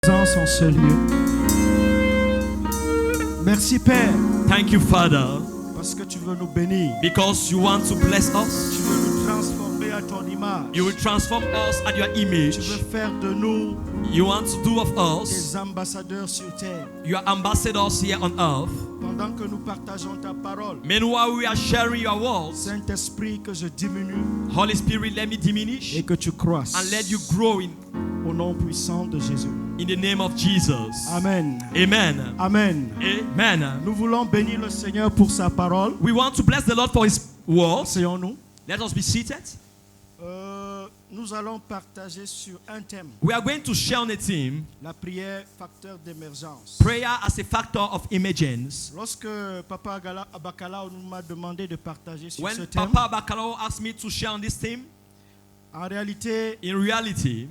présence en ce lieu. Merci Père. Thank you, Father, Parce que tu veux nous bénir. because you want to bless Tu us. veux nous transformer à ton image. You will transform us at your Tu image. veux faire de nous You want to do of us des ambassadeurs sur terre. your ambassadors here on earth. Pendant que nous partageons ta parole. Meanwhile, we are sharing your words. Saint-Esprit, que je diminue Holy Spirit, let me diminish et que tu croisses. and let you grow Au nom puissant de Jésus. in the name of Jesus. Amen. Amen. Amen. Amen. Nous voulons bénir le Seigneur pour sa parole. We want to bless the Lord for His words. Asseyons-nous. Let us be seated. Nous allons partager sur un thème. We are going to share on a theme, La prière, facteur d'émergence. prayer as a factor of emergence. Lorsque Papa Abakala m'a demandé de partager sur ce When thème, Papa Bacalao asked me to share on this theme, en réalité, in reality,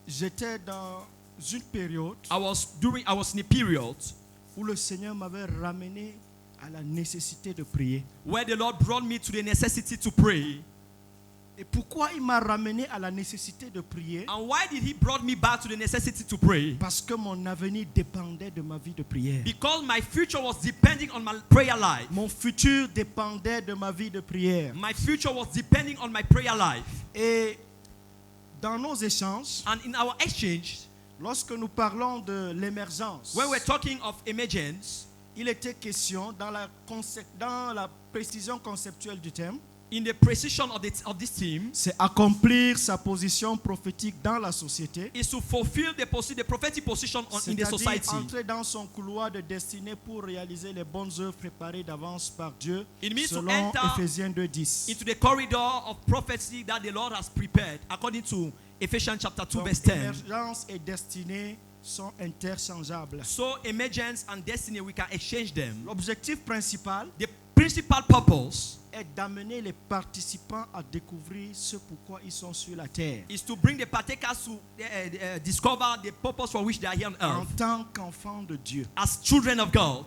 j'étais dans une période I was in a period où le Seigneur m'avait ramené à la nécessité de prier. where the Lord brought me to the necessity to pray. Et pourquoi il m'a ramené à la nécessité de prier? And why did He brought me back to the necessity to pray? Parce que mon avenir dépendait de ma vie de prière. Because my future was depending on my prayer life. Mon futur dépendait de ma vie de prière. My future was depending on my prayer life. Et dans nos échanges, And in our exchange, lorsque nous parlons de l'émergence, when we're talking of emergence, il était question dans la précision conceptuelle du thème, in the precision of this theme, c'est accomplir sa position prophétique dans la société, is to fulfill the prophetic position in the c'est-à-dire society. entrer dans son couloir de destinée pour réaliser les bonnes œuvres préparées d'avance par Dieu, It means to selon enter Éphésiens 2:10. into the corridor of prophecy that the Lord has prepared, according to Ephesians chapter 2, Donc, verse 10. émergence et destinée sont interchangeables. So emergence and destiny, we can exchange them. L'objectif principal The principal purpose est d'amener les participants à découvrir ce pourquoi ils sont sur la terre. is to bring the partakers to discover the purpose for which they are here on En earth. tant qu'enfants de Dieu, As children of God,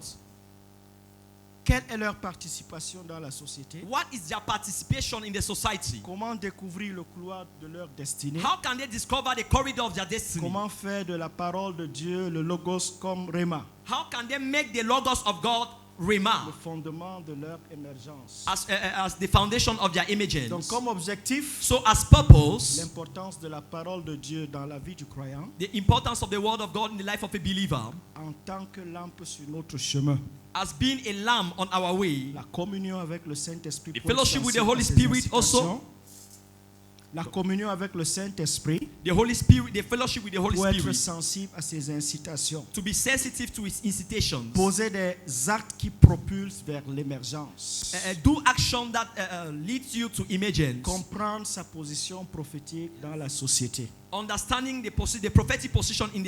quelle est leur participation dans la société? what is their participation in the society? Comment découvrir le couloir de leur destinée? How can they discover the corridor of their destiny? Comment faire de la parole de Dieu le logos comme Réma, How can they make the logos of God le Rema fondement de leur émergence? as the foundation of their Donc emergence? comme objectif, So as purpose, l'importance de la parole de Dieu dans la vie du croyant the importance of the word of God in the life of a believer en tant que lampe sur notre chemin. as being a lamp on our way. La communion avec le Saint-Esprit. The pour être fellowship with the sensible Holy à ses Spirit incitations. also. La communion avec le Saint-Esprit The Holy Spirit, the fellowship with the Holy pour être Spirit, sensible à ses incitations. to be sensitive to His incitations. Poser des actes qui propulsent vers l'émergence. Do action that leads you to emergence. Comprendre sa position prophétique dans la société. Understanding the prophetic position in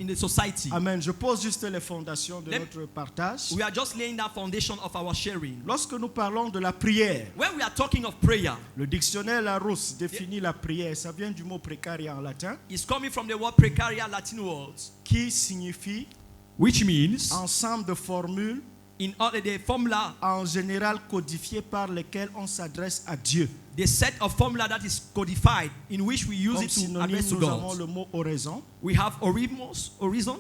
the society. Amen. Je pose juste les fondations de Let- notre partage. We are just laying that foundation of our sharing. Lorsque nous parlons de la prière, When we are talking of prayer, le dictionnaire Larousse définit la prière. Ça vient du mot précaria en latin, it's coming from the word precaria, Latin words, qui signifie which means ensemble de formules in order the formula, en général codifiées par lesquelles on s'adresse à Dieu. the set of formula that is codified in which we use Comme it to synonyme, address to nous avons God. le mot oraison. We have horizon,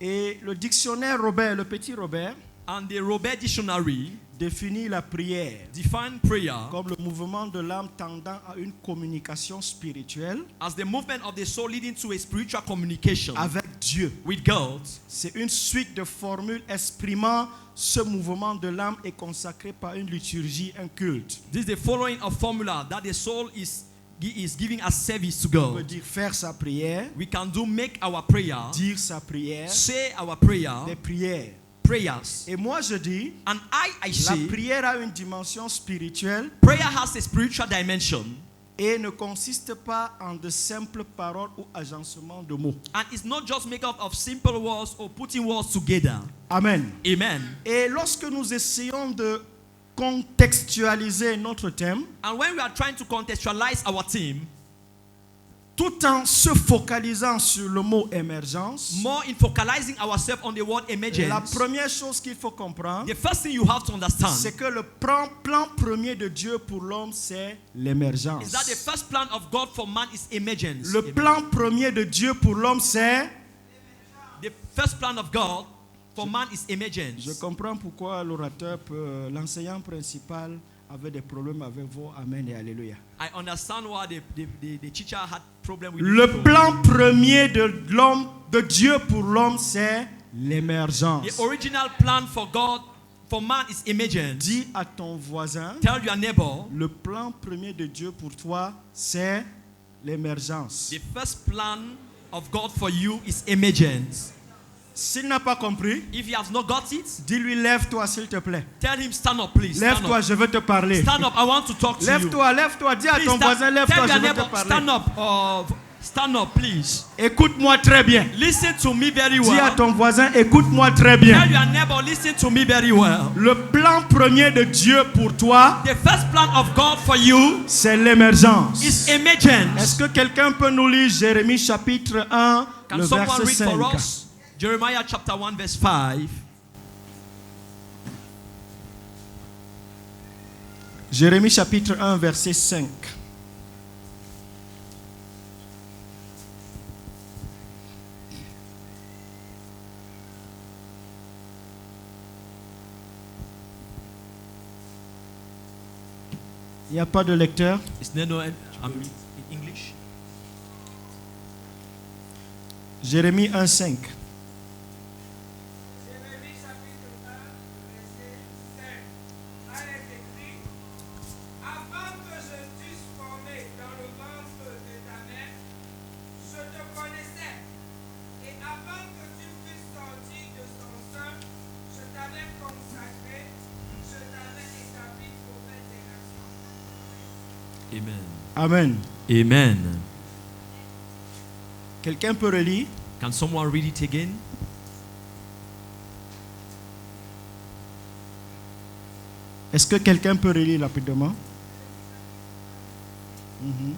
Et le dictionnaire Robert, le petit Robert, and the Robert Dictionary définit la prière define prayer comme le mouvement de l'âme tendant à une communication spirituelle as the movement of the soul leading to a spiritual communication avec Dieu. with God. C'est une suite de formules exprimant ce mouvement de l'âme et consacré par une liturgie, un culte. This is the following of formula that the soul is giving as service to On peut God. dire faire sa prière, We can make our prayer, dire sa prière, say our prayer, des prières. prayers. Et moi je dis, And I la say, prière a une dimension spirituelle prayer has a spiritual dimension et ne consiste pas en de simples paroles ou agencements de mots. and it's not just made up of simple words or putting words together. Amen. Amen. Et lorsque nous essayons de contextualiser notre thème, And when we are trying to contextualize our theme, tout en se focalisant sur le mot émergence, more in focalizing ourselves on the word la emergence, première chose qu'il faut comprendre, the first thing you have to understand c'est que le plan premier de Dieu pour l'homme, c'est l'émergence. is that the first plan of God for man is emergence. Le Amen. plan premier de Dieu pour l'homme, c'est... The first plan of God for man is Je emergence. comprends pourquoi l'enseignant principal avait des problèmes avec vos Amen et Alléluia. I understand why the teacher had problem with Le people. plan premier de l'homme, de Dieu pour l'homme, c'est l'émergence. The original plan for God for man is emergence. Dis à ton voisin, Tell your neighbor, le plan premier de Dieu pour toi, c'est l'émergence. the first plan of God for you is emergence. S'il n'a pas compris, If he has not got it, dis-lui lève-toi s'il te plaît. tell him stand up, please. Stand Lève-toi, up. je veux te parler. Stand up. I want to talk to you. Lève-toi, lève-toi. Dis à Please ton voisin, tell lève-toi, your je veux te neighbor, parler. stand up. Stand up, please. Écoute-moi très bien. Listen to me very Dis à well. ton voisin, écoute-moi très Tell bien. your neighbor, listen to me very well. Le plan premier de Dieu pour toi, The first plan of God for you c'est l'émergence. is emergence. Est-ce que quelqu'un peut nous lire Jérémie chapitre 1, Can le someone verset read for 5? us Jeremiah chapter 1 verse 5? Jérémie chapitre 1, verset 5. Il n'y a pas de lecteur. Is there no in English? Jérémie 1, 5. Jérémie chapitre 1, verset 5. Il est écrit: Avant que je t'eusse formé dans le ventre de ta mère, je te connaissais. Et avant que tu fusses sorti de son sein, je t'avais consacré, je t'avais établi prophète des nations. Amen. Amen. Amen. Quelqu'un peut relire? Can someone read it again? Est-ce que quelqu'un peut relire rapidement? Mhm.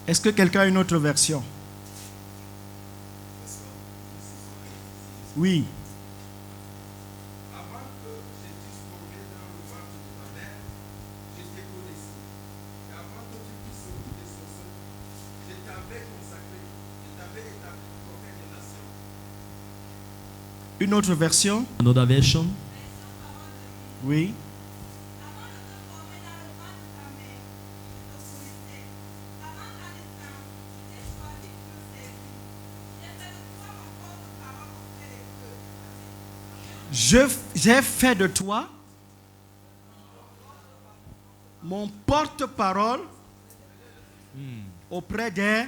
Est-ce que quelqu'un a une autre version? Oui. Avant que je t'eusse formé dans le ventre de ta mère, je t'ai connaissé. Et avant que tu puisses sortir de son sein, je t'avais consacré, je t'avais établi prophète des nations. Une autre version? Another version. Oui. Avant de te former dans le ventre de ta mère, je te connaissais. Avant ta naissance, je t'ai choisi pour me servir. J'ai fait de toi mon porte-parole auprès des peuples. J'ai fait de toi mon porte-parole auprès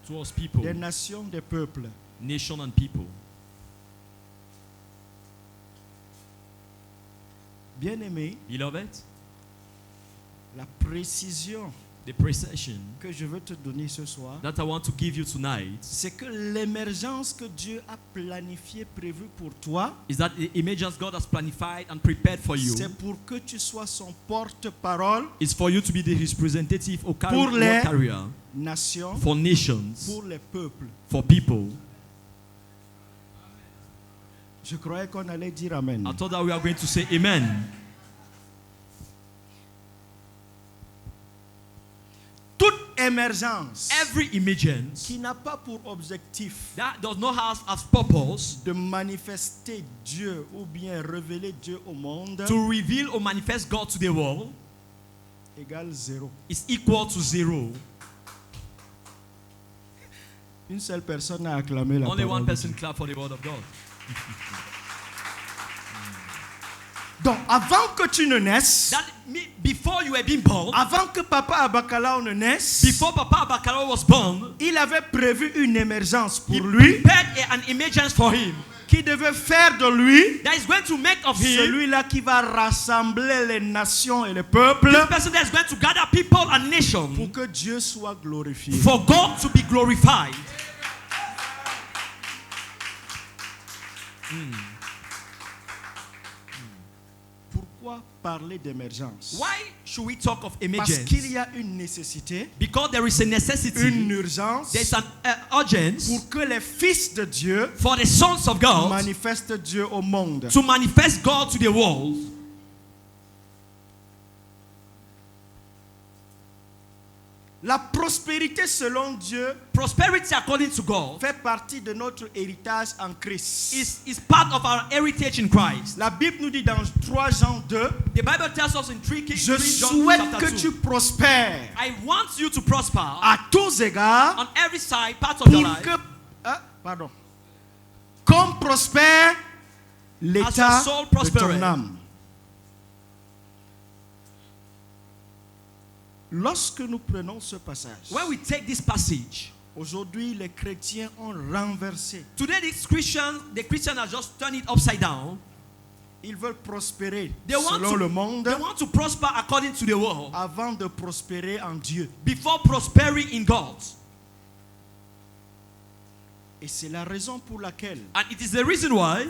Towards people, des nations, des peuples. nation and people. Bien-aimé, Beloved, la précision the precision que je veux te donner ce soir, that I want to give you tonight c'est que l'émergence que Dieu a planifiée, prévue pour toi, is that the emergence God has planified and prepared for you c'est pour que tu sois son porte-parole, is for you to be the representative or Pour les- carrier nation, for nations, pour les peuples. for people. Je croyais qu'on allait dire Amen. I thought that we are going to say amen. Toute émergence Every emergence qui n'a pas pour objectif that does not have as purpose de manifester Dieu ou bien révéler Dieu au monde to reveal or manifest God to the world égale zéro. is equal to zero. Une seule personne a acclamé la Only parole one de person Dieu. clap for the word of God. Donc, avant que tu ne naisses, That before you were being born, avant que Papa Abakalao ne naisse, before Papa Abakaro was born, il avait prévu une émergence he pour lui prepared an emergence for him qui devait faire de lui that is going to make of him celui-là qui va rassembler les nations et les peuples the person that is going to gather people and nations pour que Dieu soit glorifié. for God to be glorified. pourquoi parler d'émergence? Why should we talk of Parce emergence? qu'il y a une nécessité, Because there is a necessity, une urgence there's an urgence pour que les fils de Dieu for the sons of God manifestent Dieu au monde. to manifest God to the world. La prospérité selon Dieu Prosperity according to God fait partie de notre héritage en Christ. is part of our heritage in Christ. La Bible nous dit dans 3 Jean 2, The Bible tells us in 3 Kings, je 3 John souhaite chapter que 2, tu prospères I want you to prosper à tous égards on every side, part of your pour life, que, comme prospère l'état As your soul de prospereth. ton âme. Lorsque nous prenons ce passage, when we take this passage, aujourd'hui les chrétiens ont renversé. today the Christian has just turned it upside down. Ils veulent prospérer They want selon to- le monde They want to prosper according to the world avant de prospérer en Dieu. before prospering in God. Et c'est la raison pour laquelle And it is the reason why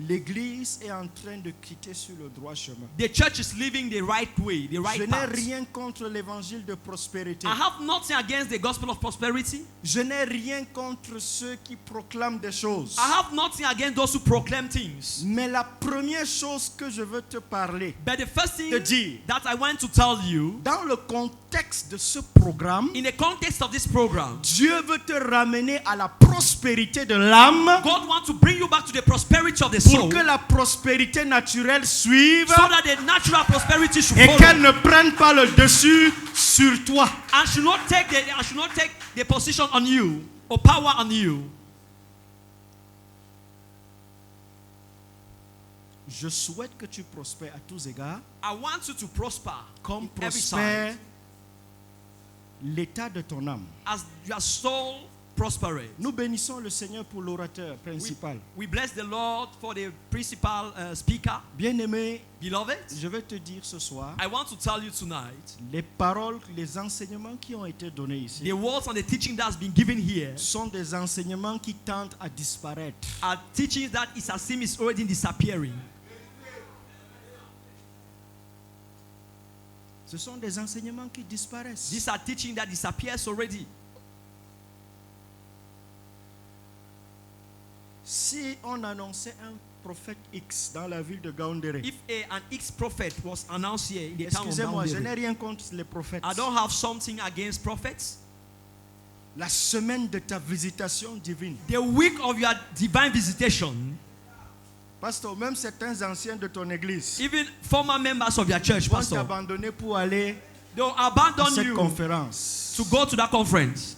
l'Église est en train de quitter sur le droit chemin. the church is living the right way, the Je right n'ai path. rien contre l'évangile de prospérité. I have nothing against the gospel of prosperity. Je n'ai rien contre ceux qui proclament des choses. I have nothing against those who proclaim things. Mais la première chose que je veux te parler, But the first thing de dire, that I want to tell you, dans le contexte de ce programme, in the context of this program, Dieu veut te ramener à la prospérité de l'âme God wants to bring you back to the prosperity of the pour soul, que la prospérité naturelle suive so that the natural prosperity should et follow, qu'elle ne prenne pas le dessus sur toi. and should not take the position on you or power on you. Je souhaite que tu prospères à tous égards, I want you to prosper comme in every prospère side l'état de ton âme. as your soul prospereth. Nous bénissons le Seigneur pour l'orateur principal. We bless the Lord for the principal speaker. Bien-aimé, Beloved, je vais te dire ce soir, I want to tell you tonight, les paroles, les enseignements qui ont été donnés ici the words and the teaching that's been given here sont des enseignements qui tendent à disparaître. are teachings that is as if it's already disappearing. Ce sont des enseignements qui disparaissent. These are teaching that disappears already. Si on annonçait un prophète X dans la ville de Gaoundéré, If an ex-prophet was announced here in the town of excusez-moi, je n'ai Gaoundéré, rien contre les prophètes. I don't have something against prophets. La semaine de ta visitation divine. The week of your divine visitation, Pasteur, même certains anciens de ton église even former members of your church, vont pastor, t'abandonner pour aller they'll à abandon cette you conférence. to go to that conference.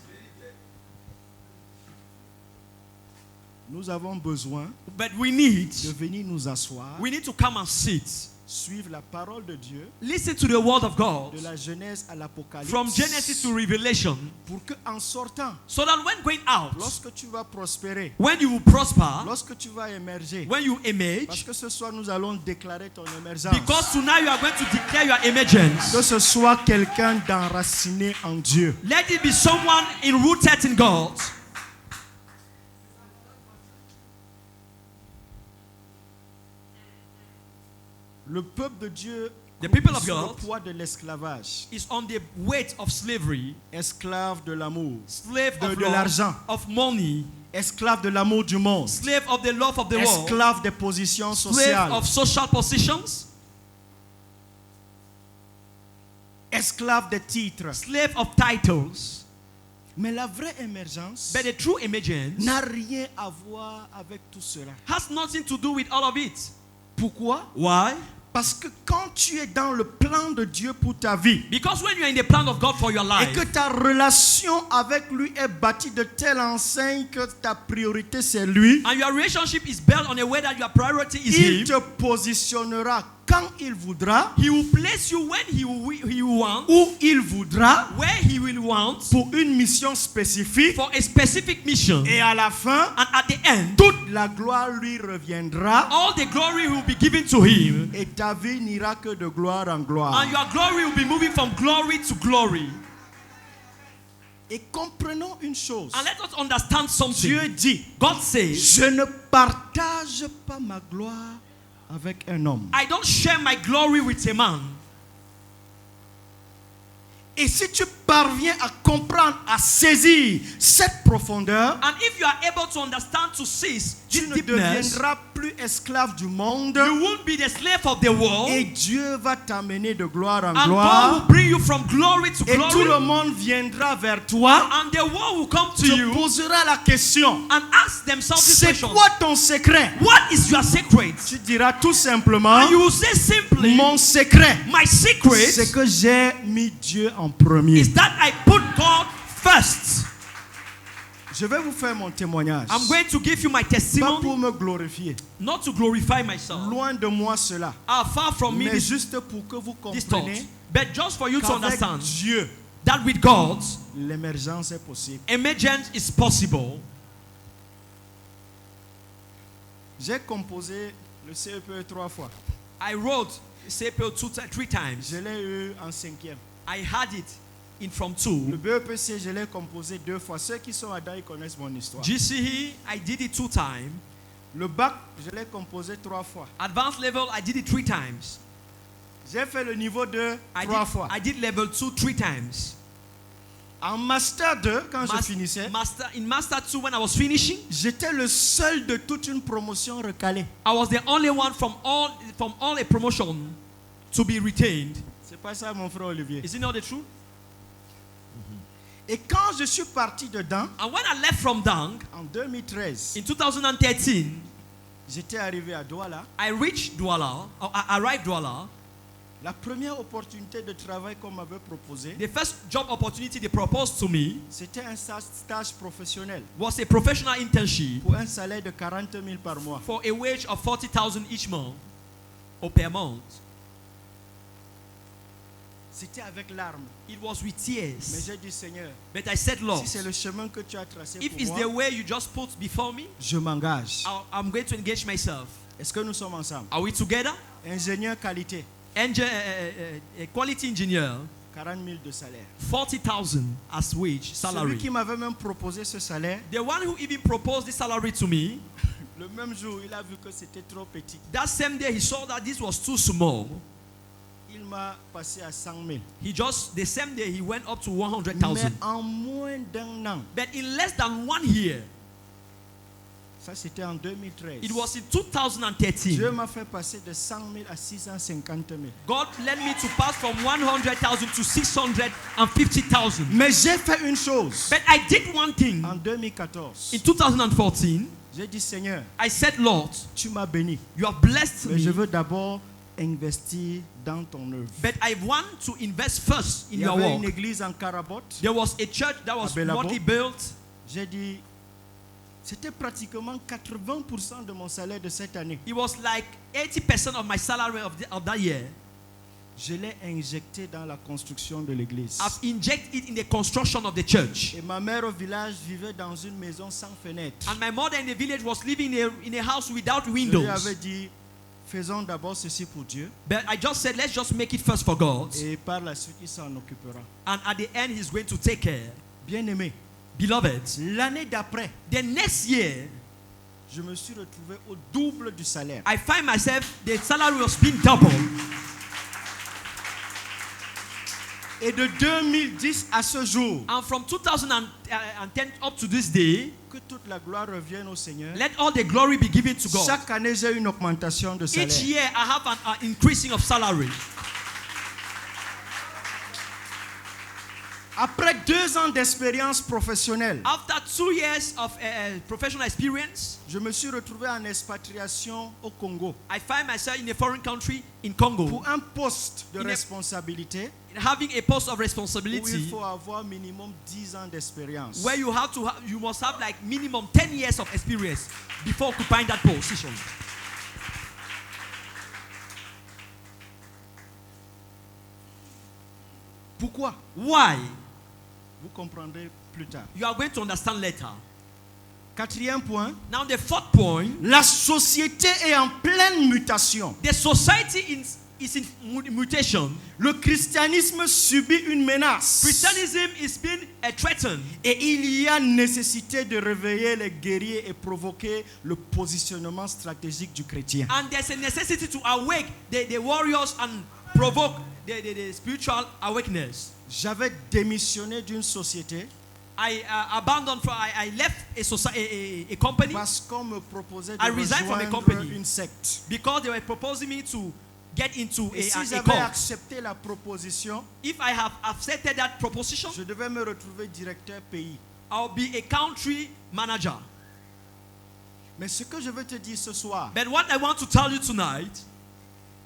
Nous avons besoin But we need de venir nous asseoir, to come and sit, suivre la parole de Dieu listen to the word of God de la Genèse à l'Apocalypse, from Genesis to Revelation, pour que en sortant, so that when going out, lorsque tu vas prospérer, when you will prosper, lorsque tu vas émerger, when you parce emerge, que ce soir nous allons déclarer ton émergence, because tonight you are going to declare your emergence. que ce soit quelqu'un d'enraciné en Dieu. Let it be someone enrooted in God. Le peuple de Dieu The people of sur God le poids de l'esclavage, is on the weight of slavery, esclave de l'amour, slave de of l'argent, love, of money, esclave de l'amour du monde, slave of the love of the world, esclave des positions slave sociales, of social positions, esclave des titres. slave of titles. Mais la vraie émergence But the true emergence n'a rien à voir avec tout cela. has nothing to do with all of it. Pourquoi? Why? Parce que quand tu es dans le plan de Dieu pour ta vie Because when you are in the plan of God for your et life, que ta relation avec lui est bâtie de telle enseigne que ta priorité c'est lui, and your relationship is built on a way that your priority is il Him, te positionnera quand il voudra, He will place you when He will want, où il voudra, where He will want, pour une mission spécifique. for a specific mission. Et à la fin, And at the end, toute la gloire lui reviendra all the glory will be given to Him, et ta vie n'ira que de gloire en gloire. and your glory will be moving from glory to glory. Et comprenons une chose. And let us understand something. Dieu dit, God says, je ne partage pas ma gloire avec un homme. I don't share my glory with a man. Et si tu parviens à comprendre, à saisir cette profondeur, And if you are able to understand, to seize tu this ne deepness, deviendras plus esclave du monde. you won't be the slave of the world. Et Dieu va t'amener de gloire en And God gloire. will bring you from glory to Et tout le glory. monde viendra vers toi. And the world will come to Te you posera la question. and ask themselves this C'est question. quoi ton secret? What is your secret? Tu diras tout simplement, And you will say simply, mon secret, my c'est secret que j'ai mis Dieu en premier. is that I put God first. Je vais vous faire mon témoignage. I'm going to give you my Pas testimony, pour me glorifier. not to glorify myself. Loin de moi cela. Far from me Mais this, juste pour que vous this thought. compreniez But just for you to qu'avec understand Dieu, that with God, l'émergence est possible. emergence is possible. J'ai composé le CEPE 3 fois. I wrote CPO 3 times. Je l'ai eu en 5e. I had it in from Le 2. BEPC, je l'ai composé 2 fois. Ceux qui sont là-dedans, ils connaissent mon histoire. GCE, I did it 2 times. Le bac, je l'ai composé 3 fois. Advanced level, I did it 3 times. J'ai fait le niveau 2 3 fois. I did level 2 3 times. En Master 2, quand je finissais, In Master 2, when I was finishing, j'étais le seul de toute une promotion recalée. I was the only one from all a promotion to be retained. C'est pas ça, mon frère Olivier. Is it not the truth? Et quand je suis parti dedans, And when I left from Dang en 2013, in 2013, j'étais arrivé à Douala. I reached Douala. I arrived Douala. La première opportunité de travail qu'on m'avait proposé, The first job opportunity they proposed to me c'était un stage professionnel was a professional internship pour un salaire de 40 000 par mois. for a wage of 40,000 each month or per month. C'était avec larmes. It was with Mais tears. j'ai dit, Seigneur, But I said, Lord, si c'est le chemin que tu as tracé if pour it's the moi, way you just put before me, je m'engage. I'm going to engage myself. Est-ce que nous sommes ensemble? Are we together? Ingénieur qualité, Quality engineer, 40 000 de salaire. 40,000 as wage Celui salary. qui m'avait même proposé ce salaire, The one who even proposed this salary to me, le même jour, il a vu que c'était trop petit. that same day he saw that this was too small. Il m'a passé à 100 000. The same day he went up to Mais 100,000. en moins d'un an, But in less than 1 year, ça c'était en 2013. it was in Dieu 2013, m'a fait passer de 100 000 à 650 000. God led me to pass from 100,000 to 650,000. Mais j'ai fait une chose. But I did one thing. En 2014, In 2014, j'ai dit, Seigneur, I said, Lord, tu m'as béni. you have blessed Mais je me, veux d'abord investir dans ton œuvre. but I want to invest first in Il y your avait une work. église en Carabotte. There was a church that was À Belabo. modely built. J'ai dit, c'était pratiquement 80% de mon salaire de cette année. It was like 80% of my salary of that year. Je l'ai injecté dans la construction de l'église. I've injected it in the construction of the church. Et ma mère au village vivait dans une maison sans fenêtre. And my mother in the village was living in a house without Je lui windows. avais dit, faisons d'abord ceci pour Dieu. But I just said, let's just make it first for God. Et par la suite, il s'en occupera. And at the end, He's going to take care. Bien-aimé, Beloved, l'année d'après, the next year, je me suis retrouvé au double du salaire. I find myself, the salary was being doubled. Et de 2010 à ce jour, And from 2010 up to this day, que toute la gloire revienne au Seigneur. let all the glory be given to God. Chaque année, j'ai une augmentation de Each salaire. year, I have an increasing of salary. Après 2 ans d'expérience professionnelle, After 2 years of professional experience, je me suis retrouvé en expatriation au Congo I find myself in a foreign country in Congo, pour un poste de In a- responsabilité having a post of où il responsibility faut avoir minimum 10 ans d'expérience. where you must have like minimum 10 years of experience before occupying that position. Pourquoi? Why? Vous comprendrez plus tard. You are going to understand later. 4e point, Now the fourth point, la société est en pleine mutation. the society is in mutation. Le christianisme subit une menace. Christianism is being threatened. Et il y a nécessité de réveiller les guerriers et provoquer le positionnement stratégique du chrétien. And there's a necessity to awake the warriors and provoke the spiritual awakeness. J'avais démissionné d'une société I left a society, a company, parce qu'on me proposait de I resigned from a rejoindre company. une secte. because they were proposing me to get into Et si a j'avais cult. accepté la proposition, If I have accepted that proposition, je devais me retrouver directeur pays. I'll be a country manager. Mais ce que je veux te dire ce soir, But what I want to tell you tonight,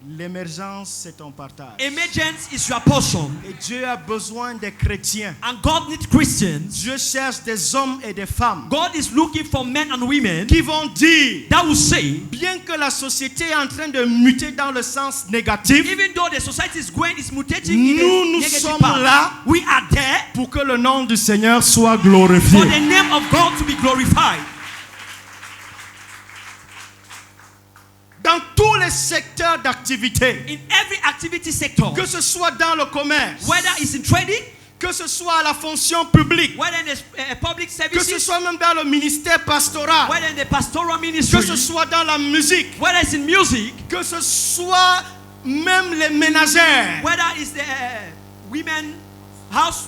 l'émergence, c'est ton partage. emergence is your portion. Et Dieu a besoin des chrétiens. And God needs Christians. Dieu cherche des hommes et des femmes God is looking for men and women qui vont dire, that will say, bien que la société est en train de muter dans le sens négatif, even though the society is mutating in nous a negative sommes path, là we are there pour que le nom du Seigneur soit for glorifié. the name of God to be glorified. Dans tous les secteurs d'activité, In every activity sector, que ce soit dans le commerce, whether it's in trading, que ce soit à la fonction publique, whether in the public que ce services, soit même dans le ministère pastoral, whether in the pastoral ministry, que ce soit dans la musique, whether it's in music, que ce soit même les ménagères. whether it's the women house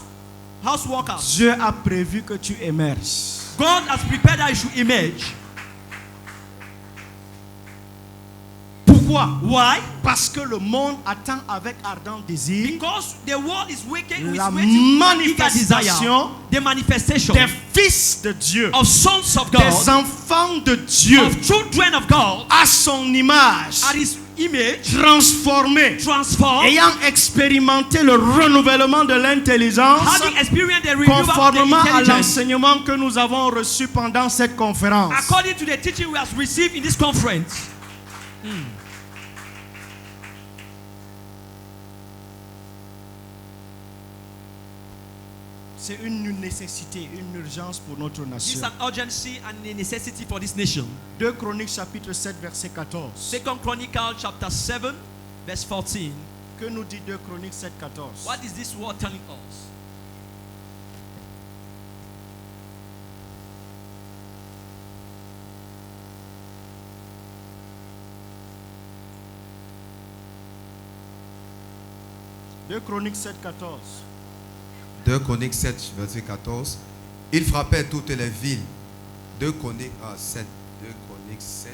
workers. Dieu a prévu que tu émerges. God has prepared that you should emerge. Pourquoi? Why? Parce que le monde attend avec ardent désir Because the world is waiting la with eager manifestation desire, the manifestation des fils de Dieu, of sons of des God, enfants de Dieu, of children of God, à son image, at His image, transformés, transformed, ayant expérimenté le renouvellement de l'intelligence, having experienced the renewal of the conformément à intelligence, l'enseignement que nous avons reçu pendant cette conférence. according to the teaching we have received in this conference. C'est une nécessité, une urgence pour notre This nation. is an urgency and a necessity for this nation. 2 Chroniques chapitre 7 verset 14. Second Chronicle chapter 7, verse 14. Que nous dit 2 Chroniques 7, 14? What is this word telling us? Deux Chroniques 7, 14. 2 Chroniques 7, verset 14. Il frappait toutes les villes. 2 Chroniques 7. 2 Chroniques 7.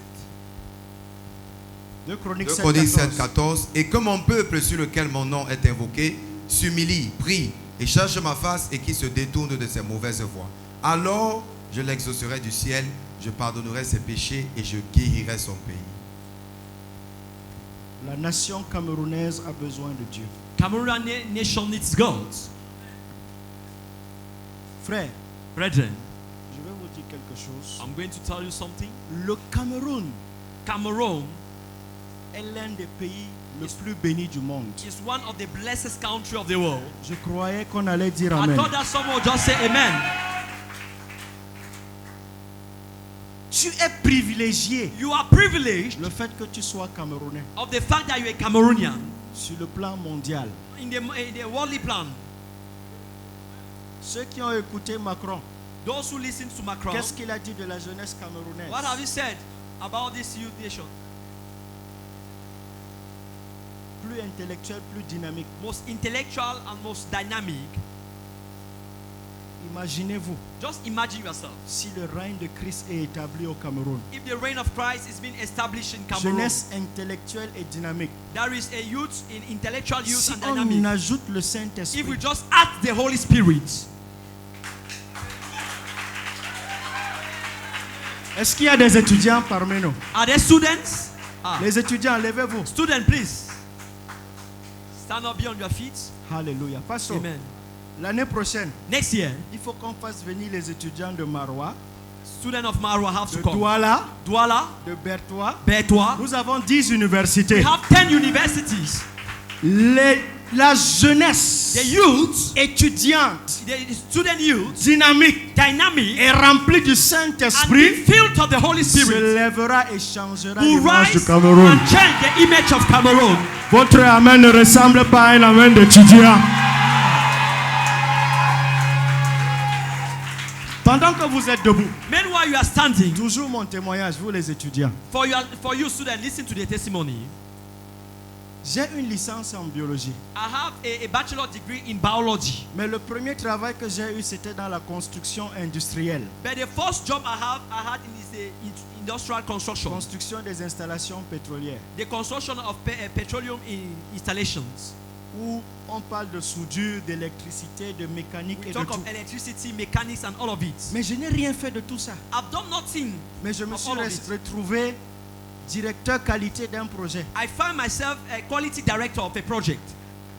2 Chroniques 2 7, Chroniques 7, 14. 14. Et que mon peuple sur lequel mon nom est invoqué s'humilie, prie et cherche ma face et qui se détourne de ses mauvaises voies. Alors je l'exaucerai du ciel, je pardonnerai ses péchés et je guérirai son pays. La nation camerounaise a besoin de Dieu. Cameroon nation needs God. Frère, Brethren, je vais vous dire quelque chose. I'm going to tell you something. Le Cameroun Cameroon est l'un des pays les plus bénis du monde. is one of the blessed country of the world. Je croyais qu'on allait dire I Amen. thought that someone would just say amen. Tu es privilégié. You are privileged Le fait que tu sois camerounais of the fact that you're a Cameroonian sur le plan mondial. in the worldly plan. Ceux qui ont écouté Macron, Those who listen to Macron, qu'est-ce qu'il a dit de la jeunesse camerounaise? what have you said about this youth nation? Plus intellectuel, plus dynamique. Most intellectual and most dynamic. Imaginez-vous Just imagine yourself. si le règne de Christ est établi au Cameroun. If the reign of Christ is being established in Cameroon, Jeunesse intellectuelle et dynamique. there is a youth in intellectual youth Si and on dynamic. ajoute le If Saint-Esprit, we just add the Holy Spirit, est-ce qu'il y a des étudiants parmi nous? are there students? Les étudiants, levez-vous. Student, please stand up, be on your feet. Alléluia. Pasteur, Amen. l'année prochaine, Next year, il faut qu'on fasse venir les étudiants de Marois, student of Marwa have to de come. Douala, Douala, de Bertois. Betwa. Nous avons 10 We universités. have 10 universities. La jeunesse The youth, étudiante, the student youth, dynamique dynamic, et remplie du and Saint-Esprit be filled of the Holy se Spirit, lèvera et changera will l'image du rise Cameroun. and change the image of Cameroon. Votre amen ne ressemble pas à un amen d'étudiant. Pendant que vous êtes debout, Meanwhile, you are standing. toujours mon témoignage, vous les étudiants. For you students, listen to the testimony. J'ai une licence en biologie. I have a bachelor degree in biology. Mais le premier travail que j'ai eu, c'était dans la construction industrielle. But the first job I had is the industrial construction. Construction des installations pétrolières. The construction of petroleum installations. Où on parle de soudure, d'électricité, de mécanique We et de talk tout. of electricity, mechanics, and all of it. Mais je n'ai rien fait de tout ça. I've done nothing. Mais je me Of suis all of it. retrouvé directeur qualité d'un projet. I find myself a quality director of a project.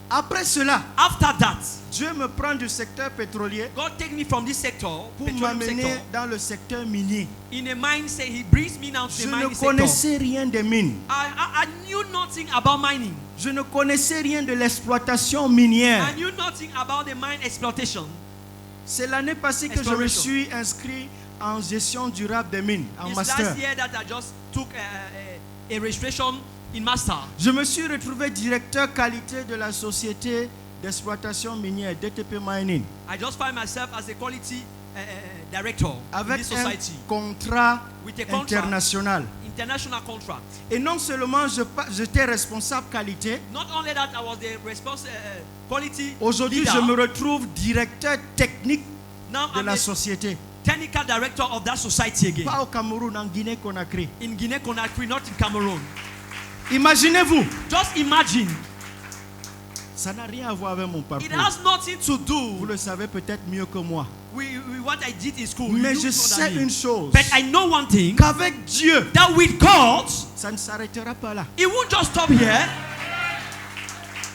Après cela, After that, Dieu me prend du secteur pétrolier God take me from this sector, pour petroleum m'amener sector, dans le secteur minier. in a mine. Say He brings me now to Je the ne mining sector. connaissais rien des mines. I knew nothing about mining. Je ne connaissais rien de l'exploitation minière. I knew nothing about the mine exploitation. C'est l'année passée que je me Exploration. suis inscrit en gestion durable des mines, en It's master. last year that I just took a registration in master. Je me suis retrouvé directeur qualité de la société d'exploitation minière, DTP Mining, I just find myself as a quality director in avec this un society contrat with a contract, international. international contract. Et non seulement j'étais responsable qualité, Not only that, I was the quality aujourd'hui leader. je me retrouve directeur technique Now de I'm la the société. technical director of that society again. Pas au Cameroun, en Guinée-Conakry. In Guinea-Conakry, not in Cameroon. Imaginez-vous, Just imagine. ça n'a rien à voir avec mon It parcours. has nothing to Vous do le savez peut-être mieux que moi. with what I did in school. Mais You je know sais that une chose, But I know one thing, qu'avec Dieu, that with God, ça ne s'arrêtera pas là. it won't just stop here.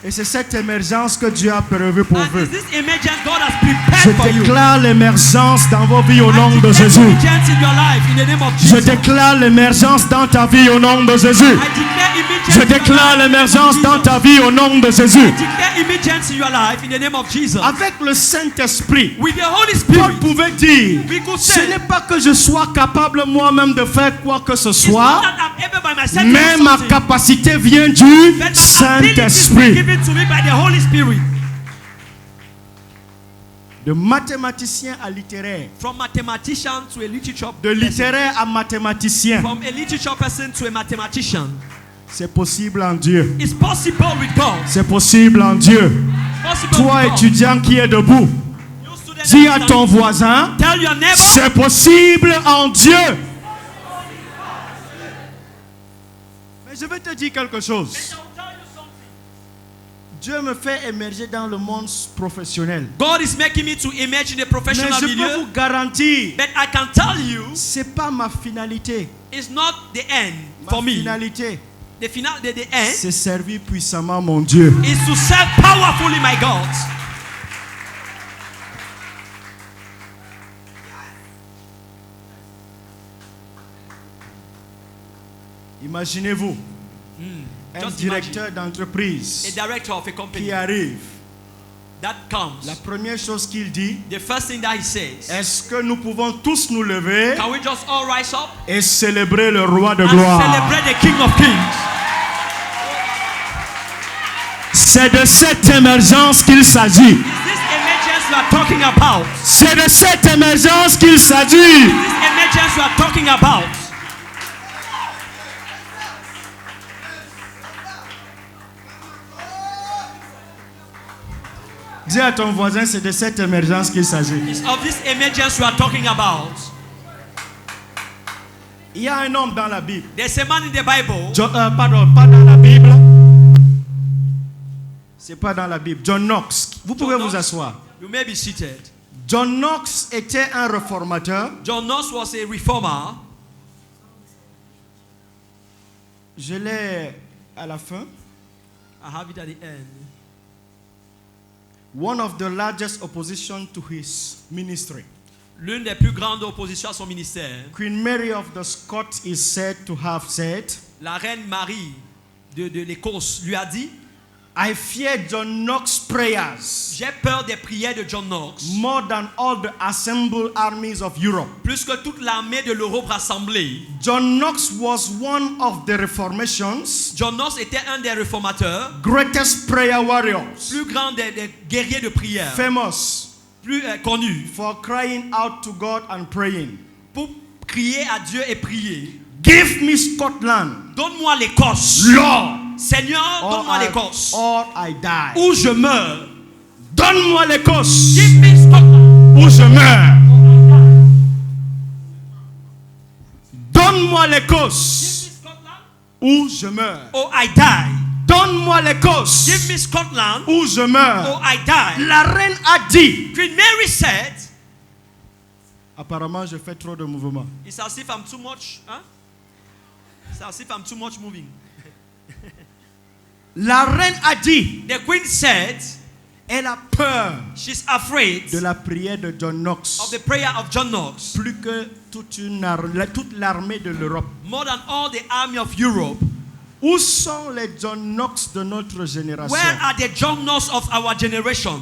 Et c'est cette émergence que Dieu a prévue pour And vous. it's this emergence God has Je prepared for you. déclare l'émergence dans vos vies au nom I de declare Jésus. emergence in your life in the name of Je Jesus. déclare l'émergence dans ta vie au nom de Jésus. I declare emergence Je in your déclare life in the name of l'émergence dans Jesus. ta vie au nom de Jésus. I declare emergence in your life in the name of Jesus. Avec le Saint-Esprit, With the Holy Paul Spirit, pouvait dire, we could ce say, n'est pas que je sois capable moi-même de faire quoi que ce it's not soit, that I'm able by myself to mais do ma something, capacité vient du but my ability is Saint-Esprit. given to me by the Holy Spirit. De mathématicien à littéraire, From mathematician to a literature de person. littéraire à mathématicien, From a literature person to a mathematician. c'est possible en Dieu. It's possible with God. C'est possible en Dieu. It's possible Toi, with God. étudiant qui est debout, You student dis à that ton stand- voisin, Tell your neighbor. c'est possible en Dieu. Mais je vais te dire quelque chose. I shall tell you something. Dieu me fait émerger dans le monde professionnel. God is making me to emerge in the Mais professional je peux milieu. vous garantir, But I can tell you, c'est pas ma finalité. it's not the end Ma for me. finalité, The end c'est servir puissamment mon Dieu. is to serve powerfully my God. Imaginez-vous, un Just directeur d'entreprise A director of a qui company arrive. that comes. La première chose qu'il dit, The first thing that he says, est-ce que nous pouvons tous nous lever can we just all rise up et célébrer le roi de and gloire? celebrate the King of Kings? C'est de cette émergence qu'il s'agit. Is this emergence we are talking about? C'est de cette émergence qu'il s'agit. This emergence we are talking about. Dis à ton voisin, c'est de cette émergence qu'il s'agit. It's of this emergence we are talking about. Il y a un homme dans la Bible. There's a man in the Bible. Pardon, pas dans la Bible. C'est pas dans la Bible. John Knox. Vous pouvez John vous Knox. asseoir. You may be seated. John Knox était un réformateur. John Knox was a reformer. Je l'ai à la fin. I have it at the end. One of the largest opposition to his ministry. L'une des plus grandes oppositions à son ministère. Queen Mary of the Scots is said to have said, La reine Marie de l'Écosse lui a dit, I fear John Knox prayers J'ai peur des prières de John Knox. more than all the assembled armies of Europe. Plus que toute l'armée de l'Europe rassemblée. John Knox was one of the Reformation's John Knox était un des réformateurs, greatest prayer warriors, plus grand des guerriers de prière, famous plus connu, for crying out to God and praying. pour crier à Dieu et prier. Give me Scotland, Donne-moi l'Écosse. Lord, Seigneur, donne-moi l'Écosse. or I die. Ou je meurs. Donne-moi l'Écosse, Give me Scotland. ou je meurs. Donne-moi Give l'Écosse, me Scotland. ou je meurs. Or I die. Donne-moi l'Écosse, Give me Scotland. ou je meurs. Or I die. La reine a dit, Queen Mary said, apparemment je fais trop de mouvements. it's as if I'm too much. Huh? It's as if I'm too much moving. La reine a dit, The queen said, elle a peur she's afraid de la prière de John of Knox, the prayer of John Knox plus que toute l'armée de l'Europe. more than all the army of Europe. Où sont les John Knox de notre génération? Where are the John Knox of our generation?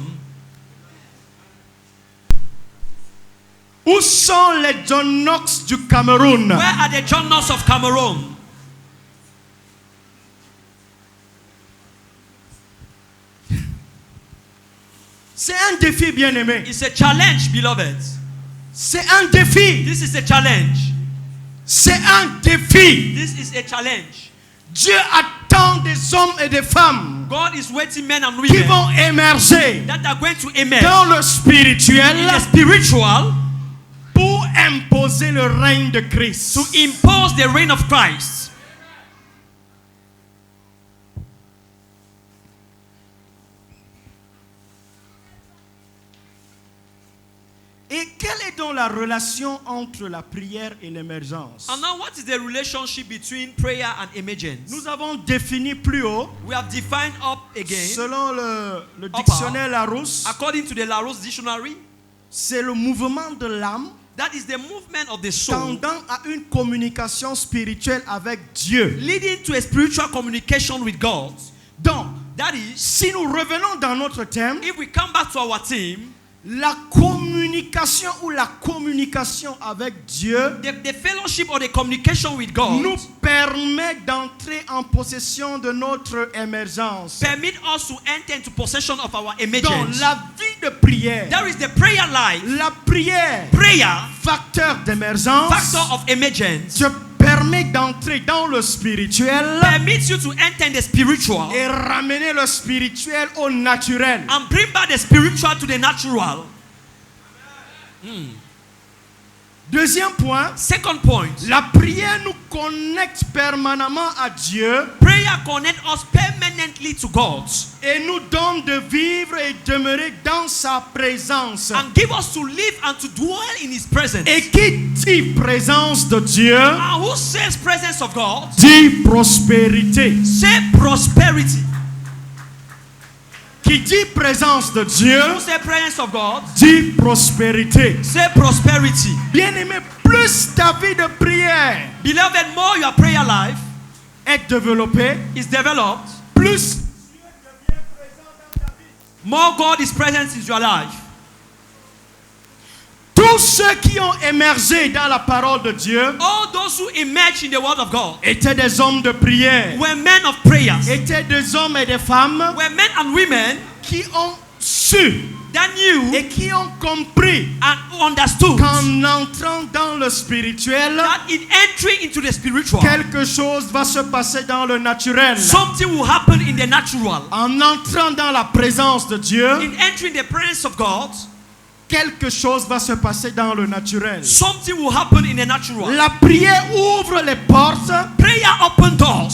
Où sont les John Knox du Cameroun? Where are the John Knox of Cameroon? C'est un défi, bien-aimé. It's a challenge, beloved. C'est un défi. This is a challenge. C'est un défi. This is a challenge. Dieu attend des hommes et des femmes God is waiting men and qui women vont émerger that are going to emerge dans le in spirituel the spiritual pour imposer le règne de Christ. to impose the reign of Christ. Et quelle est donc la relation entre la prière et l'émergence? And now, what is the relationship between prayer and emergence? Nous avons défini plus haut, We have defined up again, selon le dictionnaire Larousse, according to the Larousse Dictionary, c'est le mouvement de l'âme that is the movement of the soul tendant à une communication spirituelle avec Dieu. leading to a spiritual communication with God. Donc, That is, si nous revenons dans notre thème, if we come back to our theme, la communication ou la communication avec Dieu the fellowship or the communication with God nous permet d'entrer en possession de notre émergence. permit us to enter into possession of our Donc, emergence. la vie de prière, There is the prayer life. la prière, Prayer, facteur d'émergence, factor of emergence, te permet d'entrer dans le spirituel permits you to enter in the spiritual et ramener le spirituel au naturel. and bring back the spiritual to the natural. Deuxième point, Second point, la prière nous connecte permanemment à Dieu prayer connects us permanently to God et nous donne de vivre et demeurer dans sa présence. and give us to live and to dwell in His presence. Et qui dit présence de Dieu, And who says presence of God? dit prospérité. Say prosperity. Qui dit présence de Dieu, Who say presence of God? dit prospérité. Say prosperity. Bien-aimé, plus ta vie de prière Beloved, more your prayer life est développée, is developed, plus more God is present in your life. tous ceux qui ont émergé dans la parole de Dieu All those who emerge in the word of God étaient des hommes de prière, were men of prayers, étaient des hommes et des femmes were men and women qui ont su that knew et qui ont compris and understood qu'en entrant dans le spirituel, that in entering into the spiritual, quelque chose va se passer dans le naturel. something will happen in the natural. En entrant dans la présence de Dieu, In entering the presence of God, quelque chose va se passer dans le naturel. something will happen in the natural. La prière ouvre les portes, Prayer open doors,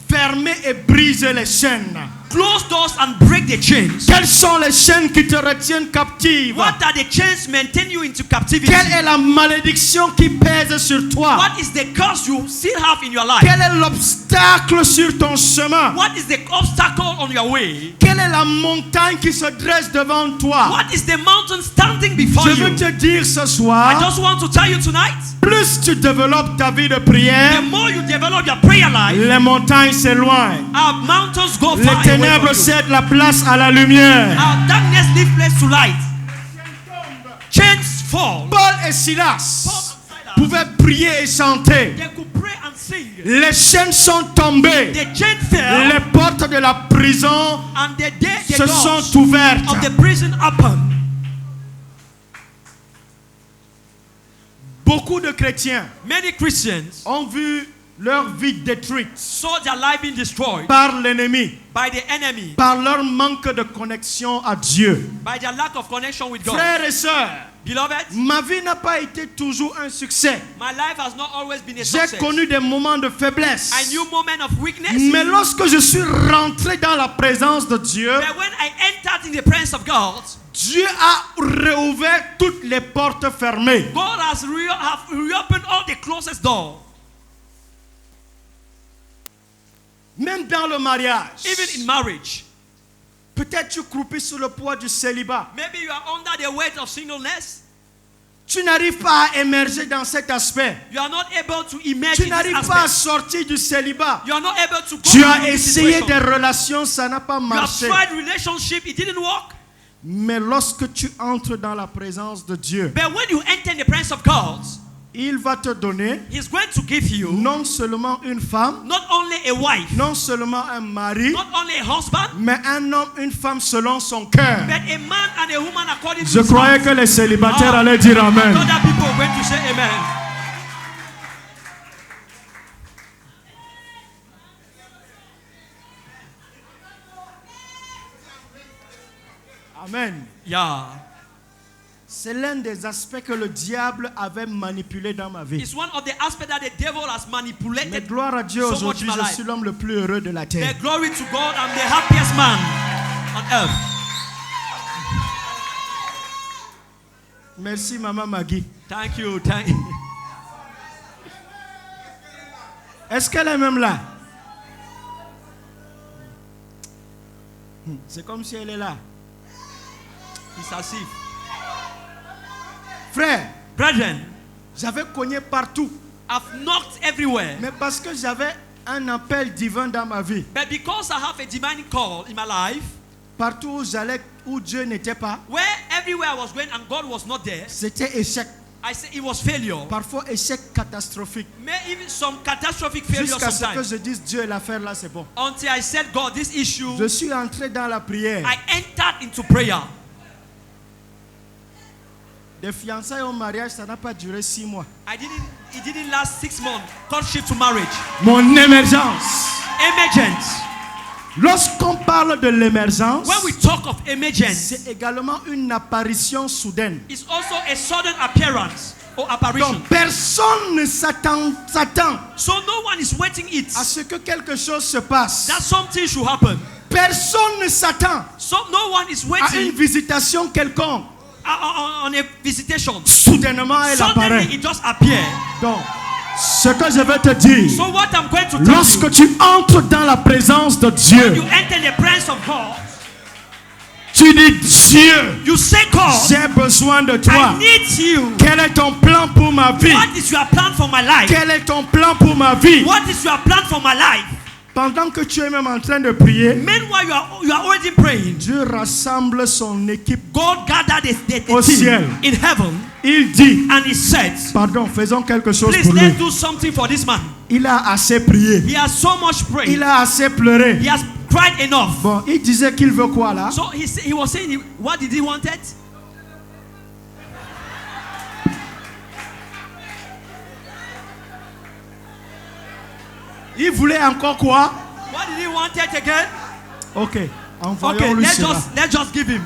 ferme et brise les chaînes. close doors and break the chains. Quelles sont les chaînes qui te retiennent captive? What are the chains maintain you into captivity? Quelle est la malédiction qui pèse sur toi? What is the curse you still have in your life? Quel est l'obstacle sur ton chemin? What is the obstacle on your way? Quelle est la montagne qui se dresse devant toi? What is the mountain standing before Je veux you? te dire ce I soir, just want to tell you tonight, plus tu développes ta vie de the prière, more you develop your prayer life, les montagnes s'éloignent. our mountains go far Les away. ténèbres from you. cèdent la place à la lumière. Our darkness leaves place to light. Chains fall. Paul et Silas Paul and Silas, pouvaient prier et chanter. they could pray and sing. Les chaînes sont tombées. The chain fell, Les portes de la prison and the se doors sont ouvertes. of the prison opened. Beaucoup de chrétiens Many Christians ont vu leur vie détruite saw their life being destroyed par l'ennemi, by the enemy, par leur manque de connexion à Dieu. by their lack of connection with God. Frères et sœurs, Beloved, ma vie n'a pas été toujours un succès. my life has not always been a J'ai success. connu des moments de faiblesse. I knew moments of weakness. Mais lorsque je suis rentré dans la présence de Dieu, But when I entered in the presence of God, Dieu a réouvert toutes les portes fermées. God has reopened all the closest doors. Même dans le mariage. Even in marriage. Peut-être tu croupis sous le poids du célibat. Maybe you are under the weight of singleness. Tu n'arrives pas à émerger dans cet aspect. You are not able to emerge Tu in this n'arrives pas à aspect. sortir du célibat. You are not able to go Tu as through this essayé situation. des relations, ça n'a pas You have marché. tried relationship, it didn't work. Mais lorsque tu entres dans la présence de Dieu, But when you enter in the presence of God, il va te donner He's going to give you non seulement une femme, not only a wife, non seulement un mari, not only a husband, mais un homme, une femme selon son cœur. but a man and a woman according to Je his croyais heart. que les célibataires Ah. allaient dire Amen. Other people are going to say amen. Amen. Yeah. C'est l'un des aspects que le diable avait manipulé dans ma vie. It's one of the aspects that the devil has Mais manipulated. gloire à Dieu, So much aujourd'hui, in my je life. suis l'homme le plus heureux de la terre. But glory to God, I'm the happiest man on earth. Merci, Maman Maggie. Thank you. Thank you. Est-ce qu'elle est même là? C'est comme si elle est là. It's as if. Frère, Brethren, j'avais cogné partout. I've knocked everywhere. Mais parce que j'avais un appel divin dans ma vie. But because I have a divine call in my life, Partout où j'allais, où Dieu n'était pas, where everywhere I was going and God was not there, c'était échec. I say it was failure. Parfois échec catastrophique. May even some catastrophic failure Jusqu'à ce que sometimes. je dise Dieu, l'affaire là, c'est bon. Until I said, God, this issue, Je suis entré dans la prière. I entered into prayer. Des fiançailles au mariage, ça n'a pas duré 6 mois. It didn't last 6 months. Courtship to marriage. Mon émergence. Emergence. Lorsqu'on parle de l'émergence, When we talk of emergence, c'est également une apparition soudaine. it's also a sudden appearance or apparition. Donc personne ne s'attend So no one is waiting it à ce que quelque chose se passe. that something should happen. Personne ne s'attend So no one is à une waiting visitation quelconque. on a visitation. Soudainement, elle apparaît. Suddenly it just appears. Donc, ce que je vais te dire, So what I'm going to tell lorsque you, tu entres dans la présence de you Dieu, enter the presence of God, tu dis Dieu, you say, God, j'ai besoin de toi. I need you. Quel est ton plan pour ma vie? What is your plan for my life? Quel est ton plan pour ma vie? What is your plan for my life? Pendant que tu es même en train de prier, Meanwhile, you are already praying. Dieu rassemble son équipe. God gathered the Au team ciel. in heaven, Il dit, and he said, pardon, faisons quelque chose please pour lui. let's do something for this man. Il a assez prié. He has so much prayed. Il a assez pleuré. He has cried enough. Bon, il disait qu'il veut quoi là? So he was saying, what did he want it? Il voulait encore quoi? What did he want it again? Ok, Okay, envoyons-lui cela. let's just give him.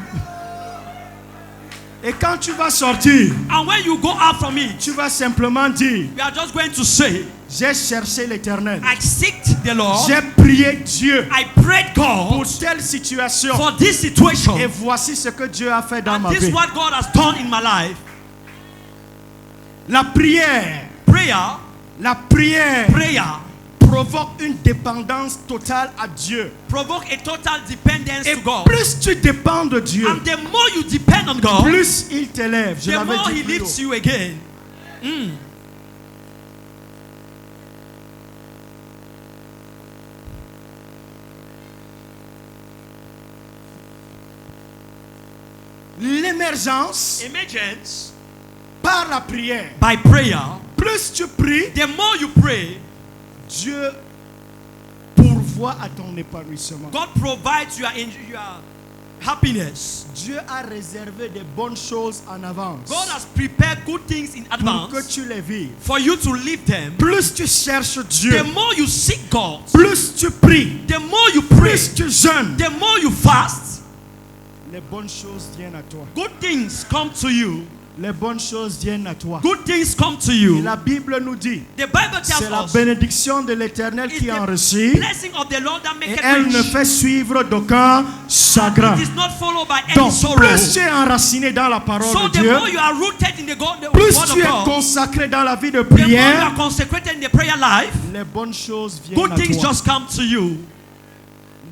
Et quand tu vas sortir, And when you go out from it, tu vas simplement dire, we are just going to say, j'ai cherché l'Éternel. I seeked the Lord. J'ai prié Dieu I prayed pour God telle situation. for this situation. Et voici ce que Dieu a fait dans And ma this vie. is what God has done in my life. La prière, Prayer provoque une dépendance totale à Dieu. provoke a total dependence Et to God. plus tu dépends de Dieu, And the more you depend on God, plus il t'élève. Je the l'avais more dit He plus lifts haut. you again. l'émergence Emergence par la prière. by prayer. Plus tu pries, The more you pray, Dieu pourvoit à ton épanouissement. God provides your happiness. Dieu a réservé des bonnes choses en avance God has prepared good things in pour que advance tu les vives. for you to live them. Plus tu cherches Dieu, The more you seek God, plus tu pries, the more you pray, plus tu jeûnes, the more you fast, les bonnes choses viennent à toi. good things come to you. Les bonnes choses viennent à toi. Good things come to Et you. la Bible nous dit, The Bible c'est tells la us bénédiction de l'Éternel it's qui the enrichit blessing of the Lord that et maketh elle ne rich. fait suivre d'aucun chagrin. It is not followed by any Donc, sorrow. plus tu es enraciné dans la parole So de the Dieu, more you are rooted in the word plus of tu es God, consacré dans la vie de the more you prière, are consecrated in the prayer life, les bonnes choses viennent good à things toi. just come to you.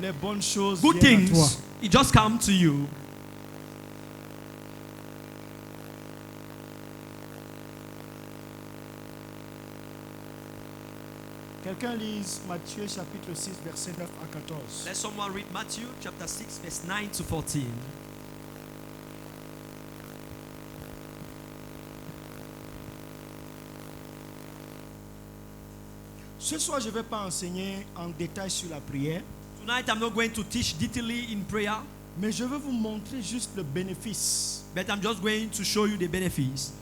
Les bonnes choses Good viennent à toi. things, it just come to you. Quelqu'un lise Matthieu chapitre 6 verset 9 à 14. Let someone read Matthew chapter 6 verse 9 to 14. Ce soir, je ne vais pas enseigner en détail sur la prière, Tonight I'm not going to teach detailedly in prayer, mais je veux vous montrer juste le bénéfice. but I'm just going to show you the benefits.